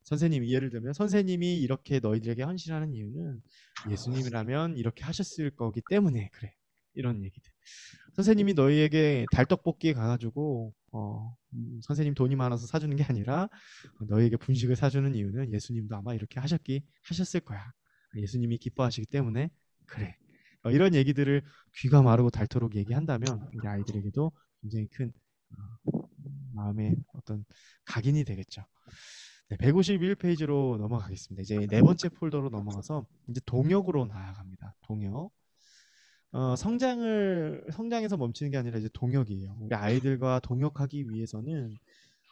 선생님이 예를 들면 선생님이 이렇게 너희들에게 헌신하는 이유는 예수님이라면 이렇게 하셨을 거기 때문에 그래. 이런 얘기들. 선생님이 너희에게 달떡볶이 가가지고 선생님 돈이 많아서 사주는 게 아니라 너희에게 분식을 사주는 이유는 예수님도 아마 이렇게 하셨을 거야. 예수님이 기뻐하시기 때문에 그래. 이런 얘기들을 귀가 마르고 닳도록 얘기한다면 우리 아이들에게도 굉장히 큰 마음의 어떤 각인이 되겠죠. 네, 151페이지로 넘어가겠습니다. 이제 네 번째 폴더로 넘어가서 이제 동역으로 나아갑니다. 동역. 성장에서 멈추는 게 아니라 이제 동역이에요. 우리 아이들과 동역하기 위해서는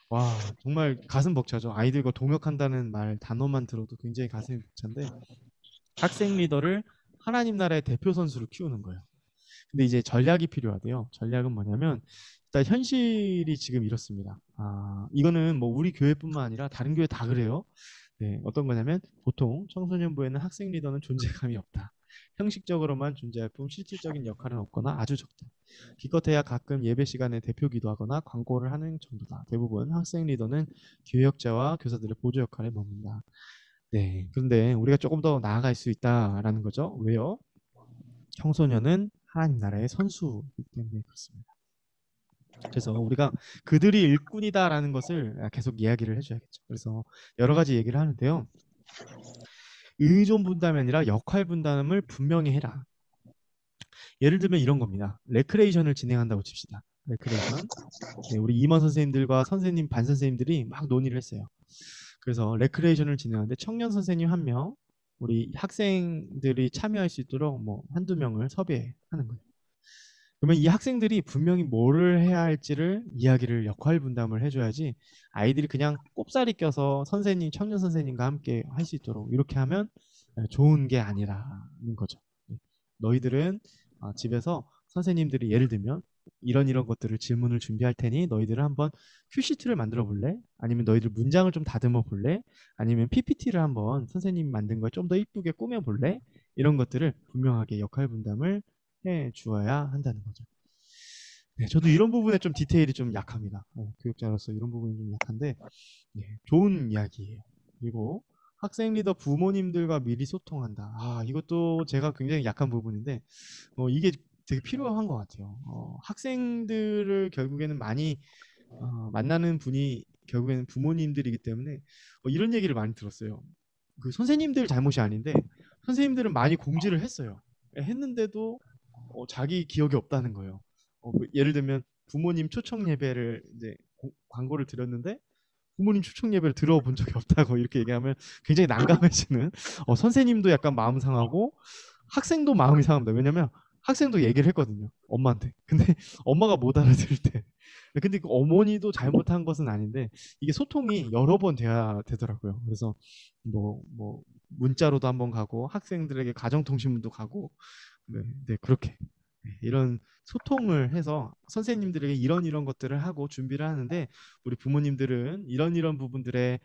와, 정말 가슴 벅차죠. 아이들과 동역한다는 말 단어만 들어도 굉장히 가슴이 벅찬데 학생 리더를 하나님 나라의 대표 선수로 키우는 거예요. 근데 이제 전략이 필요하대요. 전략은 뭐냐면 일단 현실이 지금 이렇습니다. 이거는 뭐 우리 교회뿐만 아니라 다른 교회 다 그래요. 네, 어떤 거냐면 보통 청소년부에는 학생 리더는 존재감이 없다. 형식적으로만 존재할 뿐 실질적인 역할은 없거나 아주 적다. 기껏해야 가끔 예배 시간에 대표 기도하거나 광고를 하는 정도다. 대부분 학생 리더는 교역자와 교사들의 보조 역할에 머문다. 네, 그런데 우리가 조금 더 나아갈 수 있다라는 거죠. 왜요? 청소년은 하나님 나라의 선수이기 때문에 그렇습니다. 그래서 우리가 그들이 일꾼이다라는 것을 계속 이야기를 해줘야겠죠. 그래서 여러 가지 얘기를 하는데요. 의존 분담이 아니라 역할 분담을 분명히 해라. 예를 들면 이런 겁니다. 레크레이션을 진행한다고 칩시다. 레크레이션. 네, 우리 임원 선생님들과 선생님, 반 선생님들이 막 논의를 했어요. 그래서 레크레이션을 진행하는데 청년 선생님 1명, 우리 학생들이 참여할 수 있도록 뭐 한두 명을 섭외하는 거예요. 그러면 이 학생들이 분명히 뭐를 해야 할지를 이야기를 역할 분담을 해줘야지 아이들이 그냥 꼽사리 껴서 선생님, 청년 선생님과 함께 할 수 있도록 이렇게 하면 좋은 게 아니라는 거죠. 너희들은 집에서 선생님들이 예를 들면 이런 것들을 질문을 준비할 테니 너희들은 한번 큐시트를 만들어 볼래? 아니면 너희들 문장을 좀 다듬어 볼래? 아니면 PPT를 한번 선생님이 만든 걸 좀 더 이쁘게 꾸며 볼래? 이런 것들을 분명하게 역할 분담을 해 주어야 한다는 거죠. 네, 저도 이런 부분에 좀 디테일이 좀 약합니다. 교육자로서 이런 부분이 좀 약한데 좋은 이야기예요. 그리고 학생 리더 부모님들과 미리 소통한다. 이것도 제가 굉장히 약한 부분인데 이게 되게 필요한 것 같아요. 학생들을 결국에는 많이 만나는 분이 결국에는 부모님들이기 때문에 이런 얘기를 많이 들었어요. 그 선생님들 잘못이 아닌데 선생님들은 많이 공지를 했어요. 했는데도 자기 기억이 없다는 거예요. 예를 들면 부모님 초청 예배를 이제 광고를 드렸는데 부모님 초청 예배를 들어본 적이 없다고 이렇게 얘기하면 굉장히 난감해지는 선생님도 약간 마음 상하고 학생도 마음이 상합니다. 왜냐면 학생도 얘기를 했거든요. 엄마한테. 근데 엄마가 못 알아들을 때. 근데 그 어머니도 잘못한 것은 아닌데 이게 소통이 여러 번 돼야 되더라고요. 그래서 뭐 문자로도 한번 가고 학생들에게 가정통신문도 가고 네, 그렇게 이런 소통을 해서 선생님들에게 이런 것들을 하고 준비를 하는데 우리 부모님들은 이런 부분들의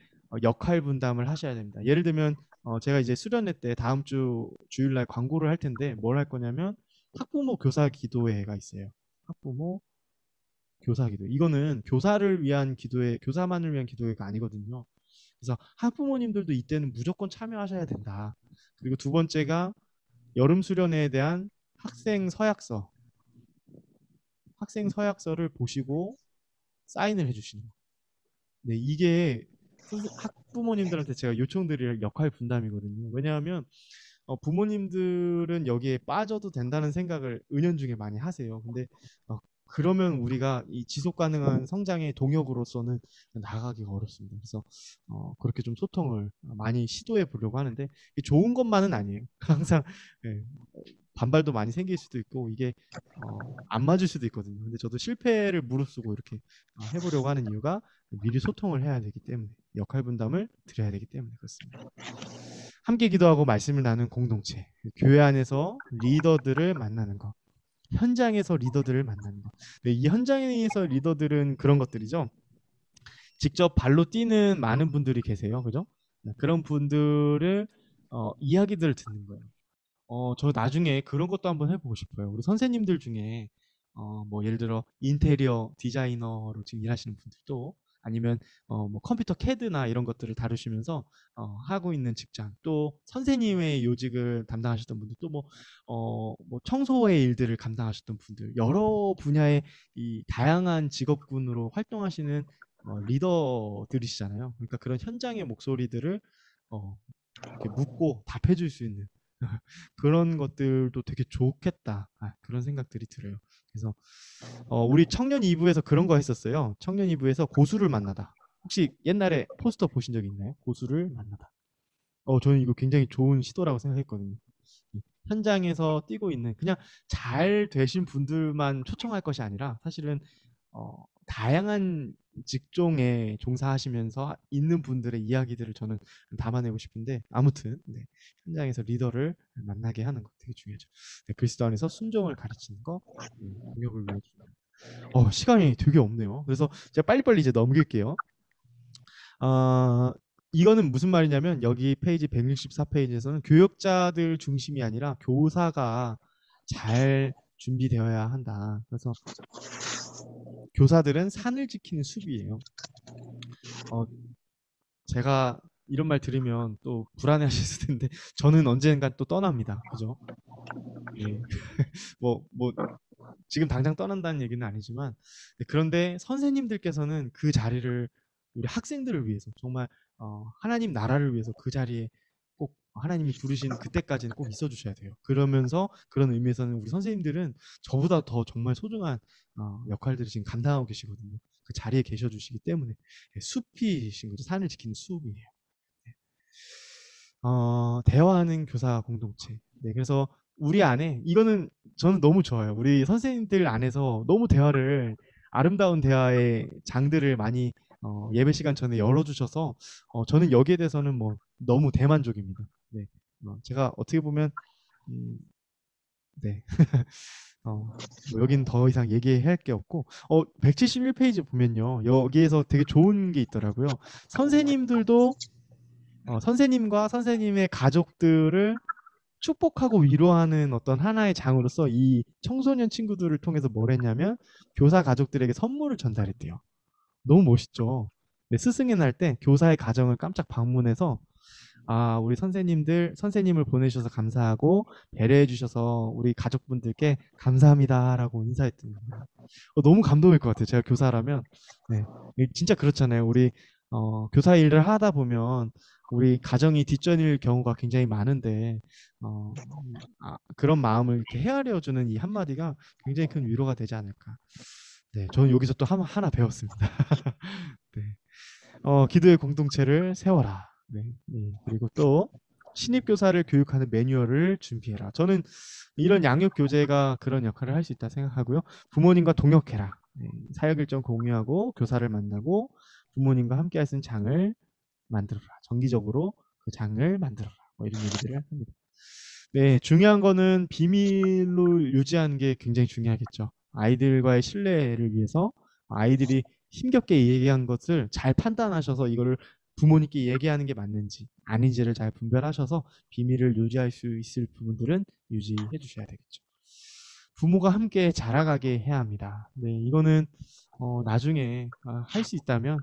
역할 분담을 하셔야 됩니다. 예를 들면 제가 이제 수련회 때 다음 주 주일날 광고를 할 텐데 뭘 할 거냐면 학부모 교사 기도회가 있어요. 학부모 교사 기도. 이거는 교사를 위한 교사만을 위한 기도회가 아니거든요. 그래서 학부모님들도 이때는 무조건 참여하셔야 된다. 그리고 두 번째가 여름 수련회에 대한 학생 서약서를 보시고 사인을 해주시는 거. 네, 이게 학부모님들한테 제가 요청드릴 역할 분담이거든요. 왜냐하면 부모님들은 여기에 빠져도 된다는 생각을 은연중에 많이 하세요. 근데 그러면 우리가 이 지속 가능한 성장의 동역으로서는 나가기가 어렵습니다. 그래서 그렇게 좀 소통을 많이 시도해 보려고 하는데 이게 좋은 것만은 아니에요. 항상 반발도 많이 생길 수도 있고 이게 안 맞을 수도 있거든요. 근데 저도 실패를 무릅쓰고 이렇게 해보려고 하는 이유가 미리 소통을 해야 되기 때문에 역할 분담을 드려야 되기 때문에 그렇습니다. 함께 기도하고 말씀을 나누는 공동체, 교회 안에서 리더들을 만나는 것, 현장에서 리더들을 만나는 것. 네, 이 현장에서 리더들은 그런 것들이죠. 직접 발로 뛰는 많은 분들이 계세요, 그죠? 그런 분들을 이야기들을 듣는 거예요. 저 나중에 그런 것도 한번 해보고 싶어요. 우리 선생님들 중에 뭐 예를 들어 인테리어 디자이너로 지금 일하시는 분들도 아니면 뭐 컴퓨터 CAD나 이런 것들을 다루시면서 하고 있는 직장, 또 선생님의 요직을 담당하셨던 분들, 또 뭐 청소의 일들을 감당하셨던 분들, 여러 분야의 이 다양한 직업군으로 활동하시는 리더들이시잖아요. 그러니까 그런 현장의 목소리들을 이렇게 묻고 답해 줄 수 있는 그런 것들도 되게 좋겠다. 그런 생각들이 들어요. 그래서 우리 청년 2부에서 그런 거 했었어요. 청년 2부에서 고수를 만나다. 혹시 옛날에 포스터 보신 적 있나요? 고수를 만나다. 저는 이거 굉장히 좋은 시도라고 생각했거든요. 현장에서 뛰고 있는 그냥 잘 되신 분들만 초청할 것이 아니라 사실은 다양한 직종에 종사하시면서 있는 분들의 이야기들을 저는 담아내고 싶은데, 아무튼 네, 현장에서 리더를 만나게 하는 거 되게 중요하죠. 네, 그리스도 안에서 순종을 가르치는 거, 동역을 위해 주는. 시간이 되게 없네요. 그래서 제가 빨리빨리 이제 넘길게요. 이거는 무슨 말이냐면, 여기 페이지 164페이지에서는 교역자들 중심이 아니라 교사가 잘 준비되어야 한다. 그래서 교사들은 산을 지키는 숲이에요. 제가 이런 말 들으면 또 불안해하실 텐데, 저는 언젠간 또 떠납니다. 그죠? 예. 뭐 지금 당장 떠난다는 얘기는 아니지만, 그런데 선생님들께서는 그 자리를 우리 학생들을 위해서, 정말 하나님 나라를 위해서 그 자리에 꼭 하나님이 부르신 그때까지는 꼭 있어 주셔야 돼요. 그러면서 그런 의미에서는 우리 선생님들은 저보다 더 정말 소중한 역할들을 지금 감당하고 계시거든요. 그 자리에 계셔 주시기 때문에 숲이신 거죠. 산을 지키는 숲이에요. 대화하는 교사 공동체. 네, 그래서 우리 안에, 이거는 저는 너무 좋아요. 우리 선생님들 안에서 너무 대화를, 아름다운 대화의 장들을 많이 예배 시간 전에 열어주셔서 저는 여기에 대해서는 뭐 너무 대만족입니다. 네, 제가 어떻게 보면 네. 뭐 여긴 더 이상 얘기할 게 없고, 171페이지 보면요, 여기에서 되게 좋은 게 있더라고요. 선생님들도 선생님과 선생님의 가족들을 축복하고 위로하는 어떤 하나의 장으로서 이 청소년 친구들을 통해서 뭘 했냐면, 교사 가족들에게 선물을 전달했대요. 너무 멋있죠. 네, 스승의 날 때 교사의 가정을 깜짝 방문해서, 우리 선생님을 보내주셔서 감사하고 배려해 주셔서 우리 가족분들께 감사합니다라고 인사했던 거예요. 너무 감동일 것 같아요. 제가 교사라면. 네, 진짜 그렇잖아요. 우리 교사 일을 하다 보면 우리 가정이 뒷전일 경우가 굉장히 많은데, 그런 마음을 이렇게 헤아려 주는 이 한마디가 굉장히 큰 위로가 되지 않을까. 네, 저는 여기서 또 하나 배웠습니다. 네. 기도의 공동체를 세워라. 네, 그리고 또 신입교사를 교육하는 매뉴얼을 준비해라. 저는 이런 양육 교재가 그런 역할을 할 수 있다 생각하고요. 부모님과 동역해라. 네, 사역 일정 공유하고 교사를 만나고 부모님과 함께 할 수 있는 장을 만들어라. 정기적으로 그 장을 만들어라. 뭐 이런 얘기들을 합니다. 네, 중요한 거는 비밀로 유지하는 게 굉장히 중요하겠죠. 아이들과의 신뢰를 위해서 아이들이 힘겹게 얘기한 것을 잘 판단하셔서 이거를 부모님께 얘기하는 게 맞는지 아닌지를 잘 분별하셔서 비밀을 유지할 수 있을 부분들은 유지해 주셔야 되겠죠. 부모가 함께 자라가게 해야 합니다. 네, 이거는 나중에 할 수 있다면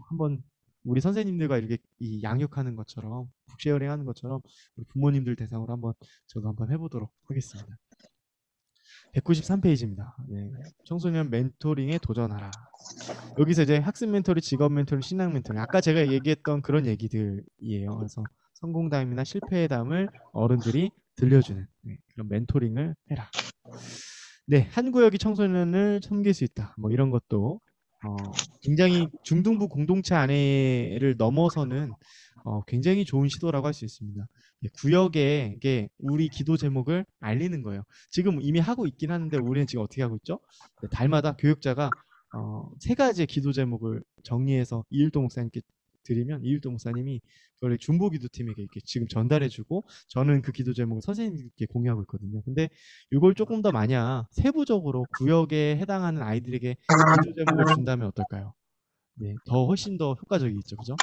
한번 우리 선생님들과 이렇게 이 양육하는 것처럼, 북쉐어링 하는 것처럼 우리 부모님들 대상으로 저도 한번 해보도록 하겠습니다. 193페이지입니다. 네, 청소년 멘토링에 도전하라. 여기서 이제 학습 멘토링, 직업 멘토링, 신앙 멘토링, 아까 제가 얘기했던 그런 얘기들이에요. 그래서 성공담이나 실패담을 어른들이 들려주는 그런 멘토링을 해라. 네, 한 구역이 청소년을 섬길 수 있다. 뭐 이런 것도 굉장히 중등부 공동체 안에를 넘어서는 굉장히 좋은 시도라고 할 수 있습니다. 구역에 우리 기도 제목을 알리는 거예요. 지금 이미 하고 있긴 하는데 우리는 지금 어떻게 하고 있죠? 네, 달마다 교육자가 3가지의 기도 제목을 정리해서 이일동 목사님께 드리면 이일동 목사님이 그걸 중보기도팀에게 이렇게 지금 전달해주고, 저는 그 기도 제목을 선생님께 공유하고 있거든요. 근데 이걸 조금 더 만약 세부적으로 구역에 해당하는 아이들에게 기도 제목을 준다면 어떨까요? 네, 훨씬 더 효과적이겠죠, 그죠?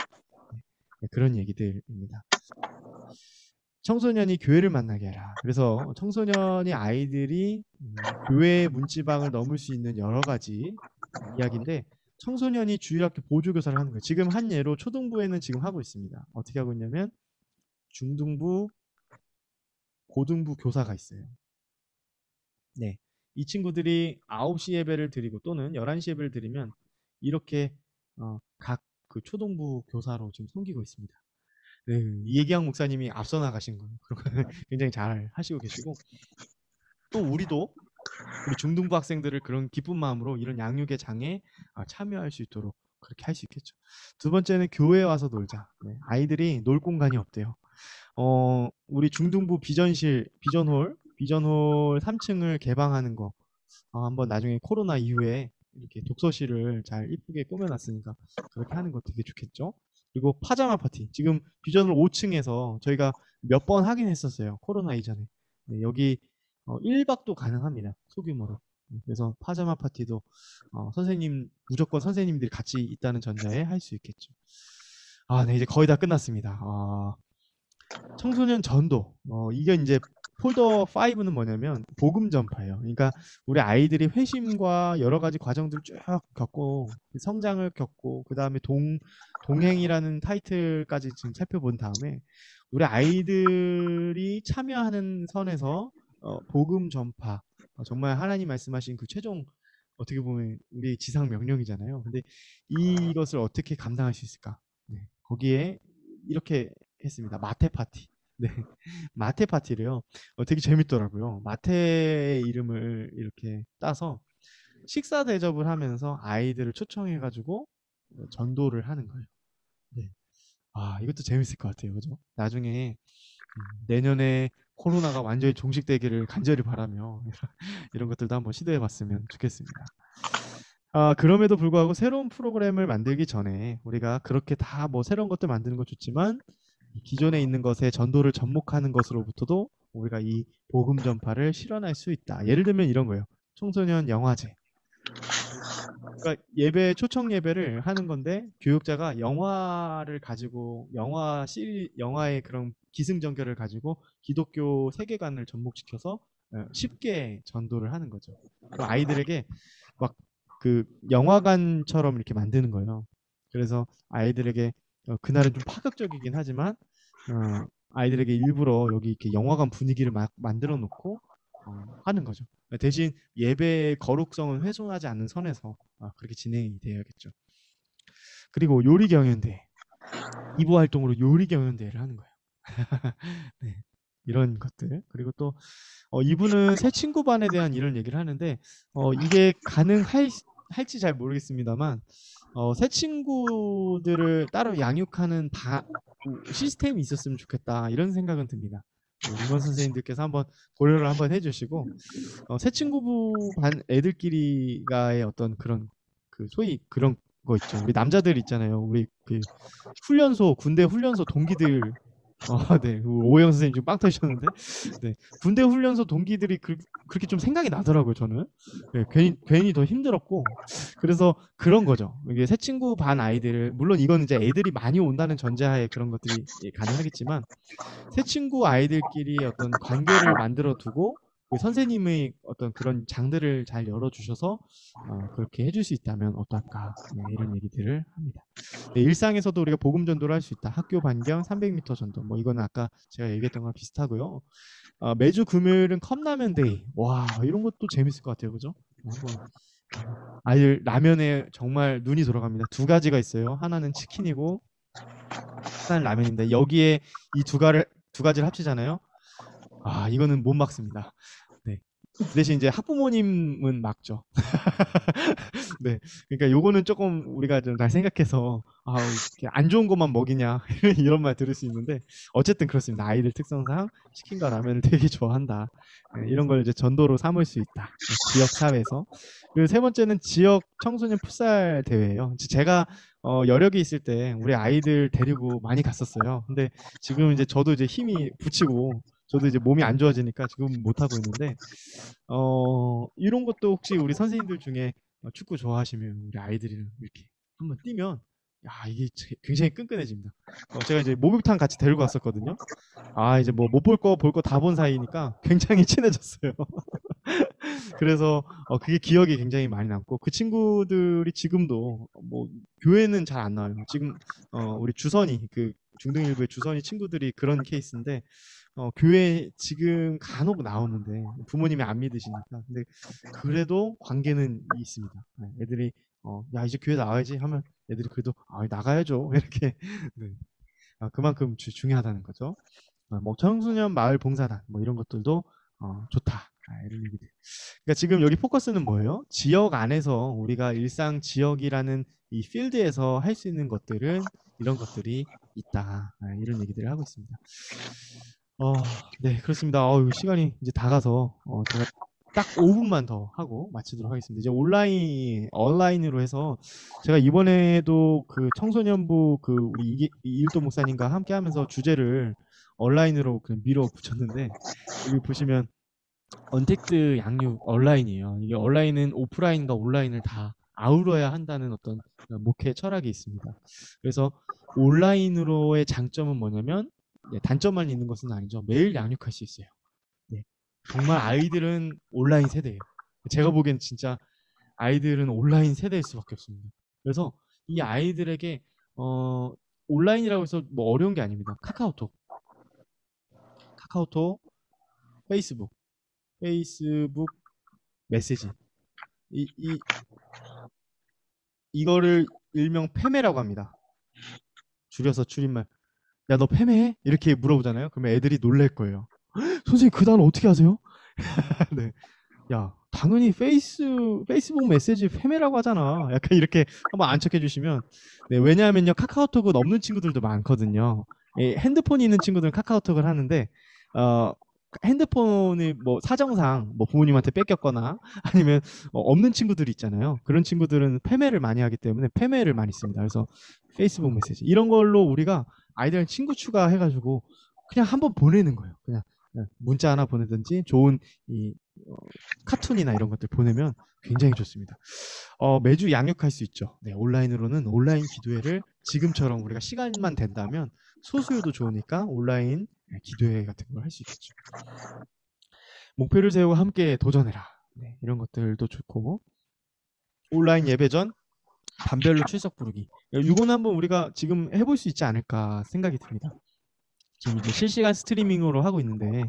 네, 그런 얘기들입니다. 청소년이 교회를 만나게 해라. 그래서 청소년이 아이들이 교회의 문지방을 넘을 수 있는 여러 가지 이야기인데, 청소년이 주일학교 보조교사를 하는 거예요. 지금 한 예로 초등부에는 지금 하고 있습니다. 어떻게 하고 있냐면 중등부, 고등부 교사가 있어요. 네. 이 친구들이 9시 예배를 드리고 또는 11시 예배를 드리면 이렇게 각 그 초등부 교사로 지금 섬기고 있습니다. 네, 이혜경 목사님이 앞서 나가신 거예요. 그런 거 굉장히 잘 하시고 계시고 또 우리 중등부 학생들을 그런 기쁜 마음으로 이런 양육의 장에 참여할 수 있도록 그렇게 할 수 있겠죠. 두 번째는 교회에 와서 놀자. 네, 아이들이 놀 공간이 없대요. 우리 중등부 비전홀 3층을 개방하는 거 한번 나중에 코로나 이후에 이렇게 독서실을 잘 이쁘게 꾸며놨으니까 그렇게 하는 거 되게 좋겠죠. 그리고 파자마 파티. 지금 비전홀 5층에서 저희가 몇 번 하긴 했었어요. 코로나 이전에. 네, 여기 1박도 가능합니다. 소규모로. 그래서 파자마 파티도 무조건 선생님들이 같이 있다는 전제에 할 수 있겠죠. 네, 이제 거의 다 끝났습니다. 청소년 전도. 이게 이제 폴더 5는 뭐냐면 복음 전파예요. 그러니까 우리 아이들이 회심과 여러 가지 과정들을 쭉 겪고 성장을 겪고 그 다음에 동행이라는 타이틀까지 지금 살펴본 다음에 우리 아이들이 참여하는 선에서 복음 전파 정말 하나님 말씀하신 그 최종 어떻게 보면 우리 지상 명령이잖아요. 근데 이것을 어떻게 감당할 수 있을까? 네, 거기에 이렇게 했습니다. 마태 파티. 네, 마태 파티래요. 되게 재밌더라고요. 마태의 이름을 이렇게 따서 식사 대접을 하면서 아이들을 초청해가지고 전도를 하는 거예요. 네. 이것도 재밌을 것 같아요. 그죠? 나중에 내년에 코로나가 완전히 종식되기를 간절히 바라며 이런 것들도 한번 시도해봤으면 좋겠습니다. 그럼에도 불구하고 새로운 프로그램을 만들기 전에 우리가 그렇게 다 뭐 새로운 것들 만드는 거 좋지만 기존에 있는 것에 전도를 접목하는 것으로부터도 우리가 이 복음 전파를 실현할 수 있다. 예를 들면 이런 거예요. 청소년 영화제. 그러니까 초청 예배를 하는 건데 교육자가 영화를 가지고 영화의 그런 기승전결을 가지고 기독교 세계관을 접목시켜서 쉽게 전도를 하는 거죠. 아이들에게 막 그 영화관처럼 이렇게 만드는 거예요. 그래서 아이들에게 그날은 좀 파격적이긴 하지만 아이들에게 일부러 여기 이렇게 영화관 분위기를 막 만들어 놓고 하는 거죠. 대신 예배의 거룩성은 훼손하지 않는 선에서 그렇게 진행이 되어야겠죠. 그리고 요리 경연대 2부 활동으로 요리 경연대회를 하는 거예요. 네, 이런 것들. 그리고 또 2부는 새 친구 반에 대한 이런 얘기를 하는데 이게 가능할지 잘 모르겠습니다만 새 친구들을 따로 양육하는 시스템이 있었으면 좋겠다 이런 생각은 듭니다. 임원 선생님들께서 한번 고려를 한번 해주시고 새 친구부 반 애들끼리가의 어떤 그런 그 소위 그런 거 있죠. 우리 남자들 있잖아요. 우리 그 군대 훈련소 동기들. 네. 오영 선생님 지금 빵 터지셨는데, 네. 군대 훈련소 동기들이 그렇게 좀 생각이 나더라고요, 저는. 네, 괜히 더 힘들었고. 그래서 그런 거죠. 이게 새 친구 반 아이들, 물론 이건 이제 애들이 많이 온다는 전제하에 그런 것들이 가능하겠지만, 새 친구 아이들끼리 어떤 관계를 만들어 두고, 선생님의 어떤 그런 장들을 잘 열어주셔서 그렇게 해줄 수 있다면 어떨까, 네, 이런 얘기들을 합니다. 네, 일상에서도 우리가 복음 전도를 할 수 있다. 학교 반경 300m 전도. 뭐 이거는 아까 제가 얘기했던 거랑 비슷하고요. 매주 금요일은 컵라면 데이. 와, 이런 것도 재밌을 것 같아요, 그죠? 아이들 라면에 정말 눈이 돌아갑니다. 두 가지가 있어요. 하나는 치킨이고 하나는 라면인데 여기에 이 두 가지를 합치잖아요. 이거는 못 막습니다. 네. 그 대신 이제 학부모님은 막죠. 네. 그러니까 요거는 조금 우리가 좀 잘 생각해서 이렇게 안 좋은 것만 먹이냐 이런 말 들을 수 있는데 어쨌든 그렇습니다. 아이들 특성상 치킨과 라면을 되게 좋아한다. 네, 이런 걸 이제 전도로 삼을 수 있다. 네, 지역 사회에서. 그리고 세 번째는 지역 청소년 풋살 대회예요. 제가 여력이 있을 때 우리 아이들 데리고 많이 갔었어요. 근데 지금 이제 저도 이제 힘이 붙이고 저도 이제 몸이 안 좋아지니까 지금 못 하고 있는데 이런 것도 혹시 우리 선생님들 중에 축구 좋아하시면 우리 아이들이랑 이렇게 한번 뛰면 이게 굉장히 끈끈해집니다. 제가 이제 목욕탕 같이 데리고 갔었거든요. 이제 뭐 못 볼 거 볼 거 다 본 사이니까 굉장히 친해졌어요. 그래서 그게 기억이 굉장히 많이 남고 그 친구들이 지금도 뭐 교회는 잘 안 나와요. 지금 우리 주선이 그 중등일부의 주선이 친구들이 그런 케이스인데 교회 지금 간혹 나오는데 부모님이 안 믿으시니까 근데 그래도 관계는 있습니다. 네, 애들이 야 이제 교회 나와야지 하면 애들이 그래도 나가야죠 이렇게 네. 그만큼 중요하다는 거죠. 뭐 청소년 마을 봉사단 뭐 이런 것들도 좋다. 이런 얘기들. 그러니까 지금 여기 포커스는 뭐예요? 지역 안에서 우리가 일상 지역이라는 이 필드에서 할 수 있는 것들은 이런 것들이 있다. 이런 얘기들을 하고 있습니다. 네, 그렇습니다. 시간이 이제 다 가서 제가 딱 5분만 더 하고 마치도록 하겠습니다. 이제 온라인으로 해서 제가 이번에도 그 청소년부 그 우리 이일도 목사님과 함께 하면서 주제를 온라인으로 그냥 밀어붙였는데 여기 보시면 언택트 양육 온라인이에요. 이게 온라인은 오프라인과 온라인을 다 아우러야 한다는 어떤 목회 철학이 있습니다. 그래서 온라인으로의 장점은 뭐냐면 단점만 있는 것은 아니죠. 매일 양육할 수 있어요. 네. 정말 아이들은 온라인 세대예요. 제가 보기엔 진짜 아이들은 온라인 세대일 수밖에 없습니다. 그래서 이 아이들에게 온라인이라고 해서 뭐 어려운 게 아닙니다. 카카오톡, 페이스북 메시지 이거를 일명 패매라고 합니다. 줄여서 줄임말. 야, 너 패매해? 이렇게 물어보잖아요. 그러면 애들이 놀랄 거예요. 선생님 그 단어 어떻게 아세요? 네. 야, 당연히 페이스북 메시지 패매라고 하잖아. 약간 이렇게 한번 안착해 주시면 네, 왜냐하면요 카카오톡은 없는 친구들도 많거든요. 핸드폰이 있는 친구들은 카카오톡을 하는데 핸드폰을 뭐 사정상 뭐 부모님한테 뺏겼거나 아니면 없는 친구들이 있잖아요. 그런 친구들은 패매를 많이 하기 때문에 패매를 많이 씁니다. 그래서 페이스북 메시지 이런 걸로 우리가 아이들 친구 추가해가지고 그냥 한번 보내는 거예요. 그냥 문자 하나 보내든지 좋은 카툰이나 이런 것들 보내면 굉장히 좋습니다. 매주 양육할 수 있죠. 네, 온라인으로는 온라인 기도회를 지금처럼 우리가 시간만 된다면 소수요도 좋으니까 온라인 기도회 같은 걸 할 수 있겠죠. 목표를 세우고 함께 도전해라. 네, 이런 것들도 좋고 온라인 예배 전 반별로 출석 부르기. 이건 한번 우리가 지금 해볼 수 있지 않을까 생각이 듭니다. 지금 이제 실시간 스트리밍으로 하고 있는데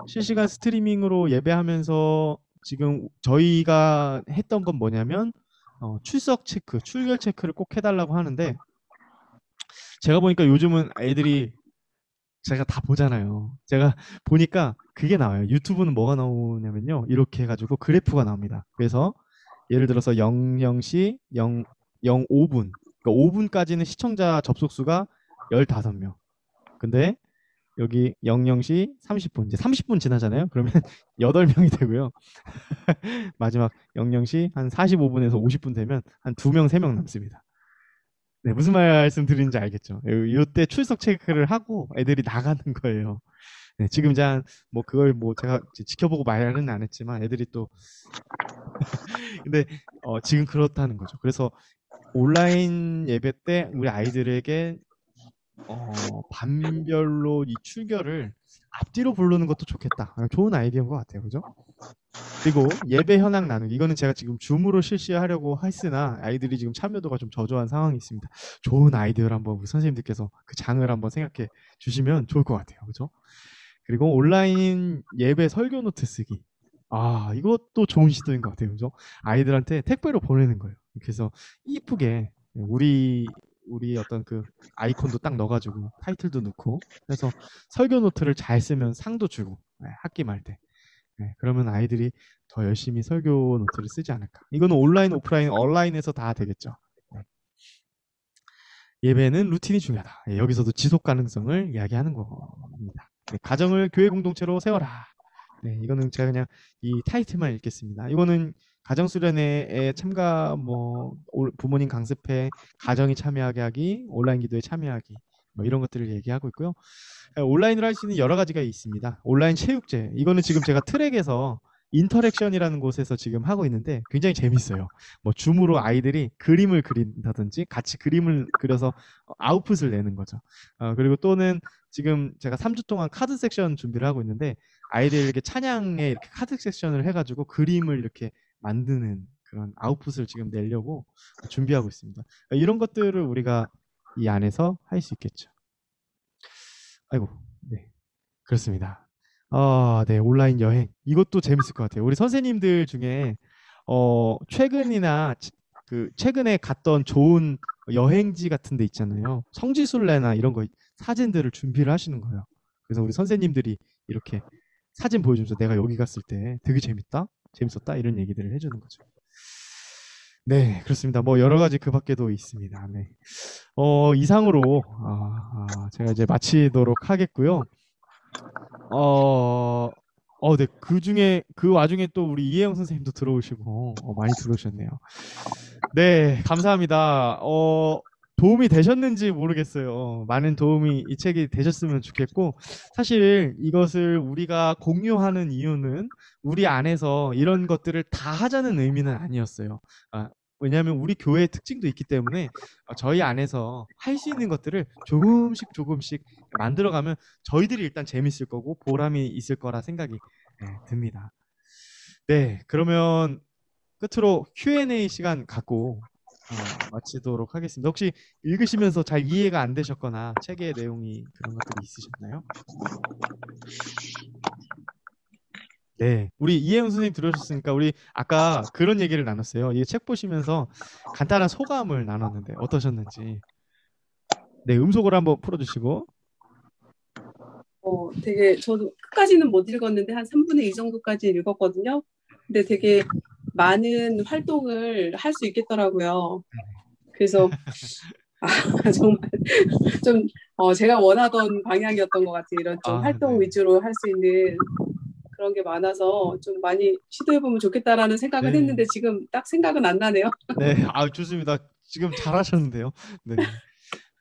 실시간 스트리밍으로 예배하면서 지금 저희가 했던 건 뭐냐면 출석 체크, 출결 체크를 꼭 해달라고 하는데 제가 보니까 요즘은 애들이 제가 다 보잖아요. 제가 보니까 그게 나와요. 유튜브는 뭐가 나오냐면요. 이렇게 해가지고 그래프가 나옵니다. 그래서 예를 들어서 00시 05분 그러니까 5분까지는 시청자 접속수가 15명. 근데 여기 00시 30분 이제 30분 지나잖아요. 그러면 8명이 되고요. 마지막 00시 한 45분에서 50분 되면 한 2명, 3명 남습니다. 네, 무슨 말씀 드리는지 알겠죠? 이때 출석 체크를 하고 애들이 나가는 거예요. 네, 지금 이제 뭐 그걸 뭐 제가 지켜보고 말은 안 했지만 애들이 또 근데 지금 그렇다는 거죠. 그래서 온라인 예배 때 우리 아이들에게 반별로 이 출결을 앞뒤로 부르는 것도 좋겠다. 좋은 아이디어인 것 같아요. 그죠? 그리고 예배 현황 나누기. 이거는 제가 지금 줌으로 실시하려고 했으나 아이들이 지금 참여도가 좀 저조한 상황이 있습니다. 좋은 아이디어를 한번 우리 선생님들께서 그 장을 한번 생각해 주시면 좋을 것 같아요. 그죠? 그리고 온라인 예배 설교 노트 쓰기. 이것도 좋은 시도인 것 같아요. 그죠? 아이들한테 택배로 보내는 거예요. 그래서 이쁘게 우리 어떤 그 아이콘도 딱 넣어가지고 타이틀도 넣고 해서 설교 노트를 잘 쓰면 상도 주고 학기 말 때 그러면 아이들이 더 열심히 설교 노트를 쓰지 않을까. 이거는 온라인, 오프라인, 온라인에서 다 되겠죠. 예배는 루틴이 중요하다. 여기서도 지속 가능성을 이야기하는 겁니다. 가정을 교회 공동체로 세워라. 네, 이거는 제가 그냥 이 타이틀만 읽겠습니다. 이거는 가정수련회에 참가, 부모님 강습회, 가정이 참여하게 하기, 온라인 기도에 참여하기, 이런 것들을 얘기하고 있고요. 온라인으로 할 수 있는 여러 가지가 있습니다. 온라인 체육제, 이거는 지금 제가 트랙에서 인터랙션이라는 곳에서 지금 하고 있는데 굉장히 재밌어요. 줌으로 아이들이 그림을 그린다든지 같이 그림을 그려서 아웃풋을 내는 거죠. 그리고 또는 지금 제가 3주 동안 카드 섹션 준비를 하고 있는데 아이들에게 찬양에 이렇게 카드 섹션을 해가지고 그림을 이렇게 만드는 그런 아웃풋을 지금 내려고 준비하고 있습니다. 이런 것들을 우리가 이 안에서 할 수 있겠죠. 아이고, 네, 그렇습니다. 네, 온라인 여행 이것도 재밌을 것 같아요. 우리 선생님들 중에 최근에 갔던 좋은 여행지 같은 데 있잖아요. 성지순례나 이런 거 사진들을 준비를 하시는 거예요. 그래서 우리 선생님들이 이렇게 사진 보여주면서 내가 여기 갔을 때 되게 재밌었다 이런 얘기들을 해주는 거죠. 네, 그렇습니다. 뭐 여러 가지 그 밖에도 있습니다. 네. 이상으로 제가 이제 마치도록 하겠고요. 네, 그 와중에 또 우리 이혜영 선생님도 들어오시고 많이 들어오셨네요. 네, 감사합니다. 도움이 되셨는지 모르겠어요. 많은 도움이 이 책이 되셨으면 좋겠고, 사실 이것을 우리가 공유하는 이유는 우리 안에서 이런 것들을 다 하자는 의미는 아니었어요. 왜냐하면 우리 교회의 특징도 있기 때문에 저희 안에서 할 수 있는 것들을 조금씩 만들어가면 저희들이 일단 재밌을 거고 보람이 있을 거라 생각이 듭니다. 네, 그러면 끝으로 Q&A 시간 갖고 마치도록 하겠습니다. 혹시 읽으시면서 잘 이해가 안 되셨거나 책의 내용이 그런 것들이 있으셨나요? 네, 우리 이혜영 선생님 들으셨으니까 우리 아까 그런 얘기를 나눴어요. 이 책 보시면서 간단한 소감을 나눴는데 어떠셨는지. 네, 음속으로 한번 풀어주시고. 되게 저도 끝까지는 못 읽었는데 한 3분의 2 정도까지 읽었거든요. 근데 되게 많은 활동을 할 수 있겠더라고요. 그래서 정말 좀 제가 원하던 방향이었던 것 같아요. 이런 좀 활동 네. 위주로 할 수 있는 그런 게 많아서 좀 많이 시도해보면 좋겠다라는 생각은 했는데 지금 딱 생각은 안 나네요. 네, 좋습니다. 지금 잘하셨는데요. 네.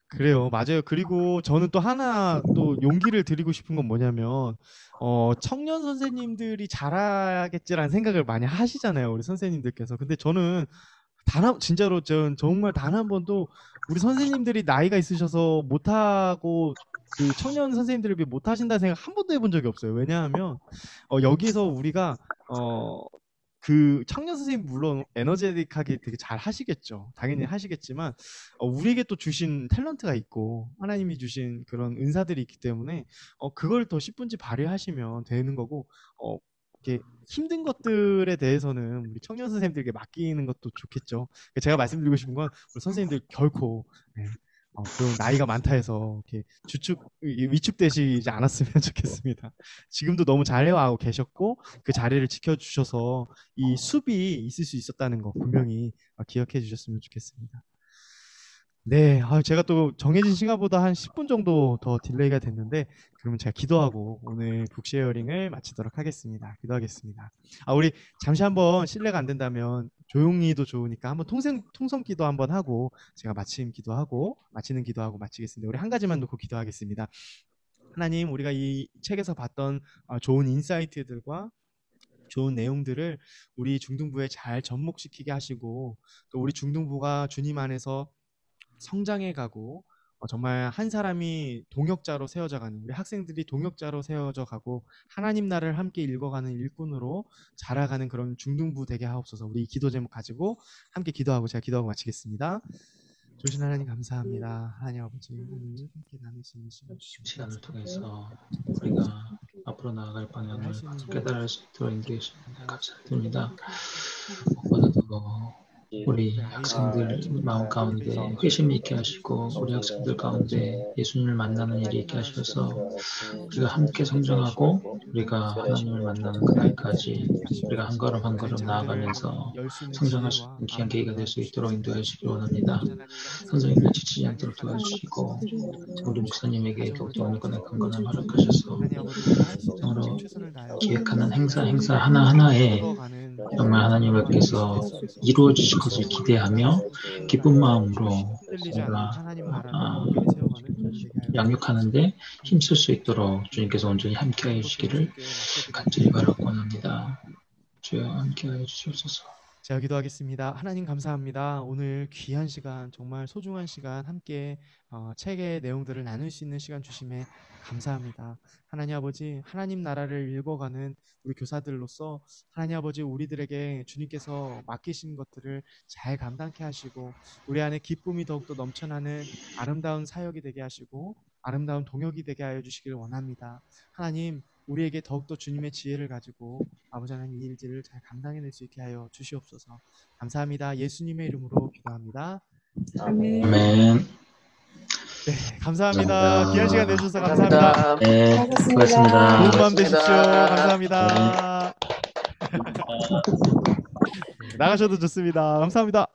그래요, 맞아요. 그리고 저는 또 하나 또 용기를 드리고 싶은 건 뭐냐면 청년 선생님들이 잘하겠지라는 생각을 많이 하시잖아요, 우리 선생님들께서. 근데 저는 진짜로 전 정말 단 한 번도 우리 선생님들이 나이가 있으셔서 못하고 그 청년 선생님들을 위해 못하신다는 생각 한 번도 해본 적이 없어요. 왜냐하면 여기서 우리가 그 청년 선생님 물론 에너제틱하게 되게 잘 하시겠죠. 당연히 하시겠지만 우리에게 또 주신 탤런트가 있고 하나님이 주신 그런 은사들이 있기 때문에 그걸 더 10분지 발휘하시면 되는 거고 이렇게 힘든 것들에 대해서는 우리 청년 선생님들에게 맡기는 것도 좋겠죠. 제가 말씀드리고 싶은 건 우리 선생님들 결코 그런 나이가 많다 해서 이렇게 위축되시지 않았으면 좋겠습니다. 지금도 너무 잘 해와고 계셨고 그 자리를 지켜주셔서 이 숲이 있을 수 있었다는 거 분명히 기억해 주셨으면 좋겠습니다. 네, 제가 또 정해진 시간보다 한 10분 정도 더 딜레이가 됐는데 그러면 제가 기도하고 오늘 북쉐어링을 마치도록 하겠습니다. 기도하겠습니다. 우리 잠시 한번 실례가 안 된다면 조용히도 좋으니까 한번 통성 기도 한번 하고 제가 마치는 기도하고 마치겠습니다. 우리 한 가지만 놓고 기도하겠습니다. 하나님, 우리가 이 책에서 봤던 좋은 인사이트들과 좋은 내용들을 우리 중등부에 잘 접목시키게 하시고 또 우리 중등부가 주님 안에서 성장해 가고 정말 한 사람이 동역자로 세워져가는 우리 학생들이 동역자로 세워져 가고 하나님 나라를 함께 읽어가는 일꾼으로 자라가는 그런 중등부 되게 하옵소서. 우리 기도 제목 가지고 함께 기도하고 제가 기도하고 마치겠습니다. 조신 하나님 감사합니다. 하나님 아버지 오늘 함께 나눌 수 있는 시간을 통해서 우리가 앞으로 나아갈 방향을 깨달을 수 있도록 인도해 주시는 감사드립니다. 무엇보다도 우리 학생들 마음 가운데 회심이 있게 하시고 우리 학생들 가운데 예수님을 만나는 일이 있게 하셔서 우리가 함께 성장하고 우리가 하나님을 만나는 그날까지 우리가 한 걸음 한 걸음 나아가면서 성장할 수 있는 귀한 계기가 될 수 있도록 인도해 주시기 원합니다. 선생님들 지치지 않도록 도와주시고 우리 목사님에게 더욱더 오늘 거는 강건함 허락하셔서 정말로 기획하는 행사 하나하나에 정말 하나님 앞에서 이루어지실 것을 기대하며 기쁜 마음으로 우리가 양육하는데 힘쓸 수 있도록 주님께서 온전히 함께해 주시기를 간절히 바라고 원합니다. 주여 함께하여 주시옵소서. 제가 기도하겠습니다. 하나님 감사합니다. 오늘 귀한 시간, 정말 소중한 시간 함께 책의 내용들을 나눌 수 있는 시간 주심에 감사합니다. 하나님 아버지, 하나님 나라를 읽어가는 우리 교사들로서 하나님 아버지, 우리들에게 주님께서 맡기신 것들을 잘 감당케 하시고 우리 안에 기쁨이 더욱더 넘쳐나는 아름다운 사역이 되게 하시고 아름다운 동역이 되게 하여 주시기를 원합니다. 하나님, 우리에게 더욱더 주님의 지혜를 가지고 아버지 하나님 이 일들을 잘 감당해낼 수 있게 하여 주시옵소서. 감사합니다. 예수님의 이름으로 기도합니다. 아멘. 아멘. 네, 감사합니다. 감사합니다. 귀한 시간 내주셔서 감사합니다. 감사합니다. 네, 수고하셨습니다. 좋은 밤 고맙습니다. 되십시오. 감사합니다. 나가셔도 좋습니다. 감사합니다.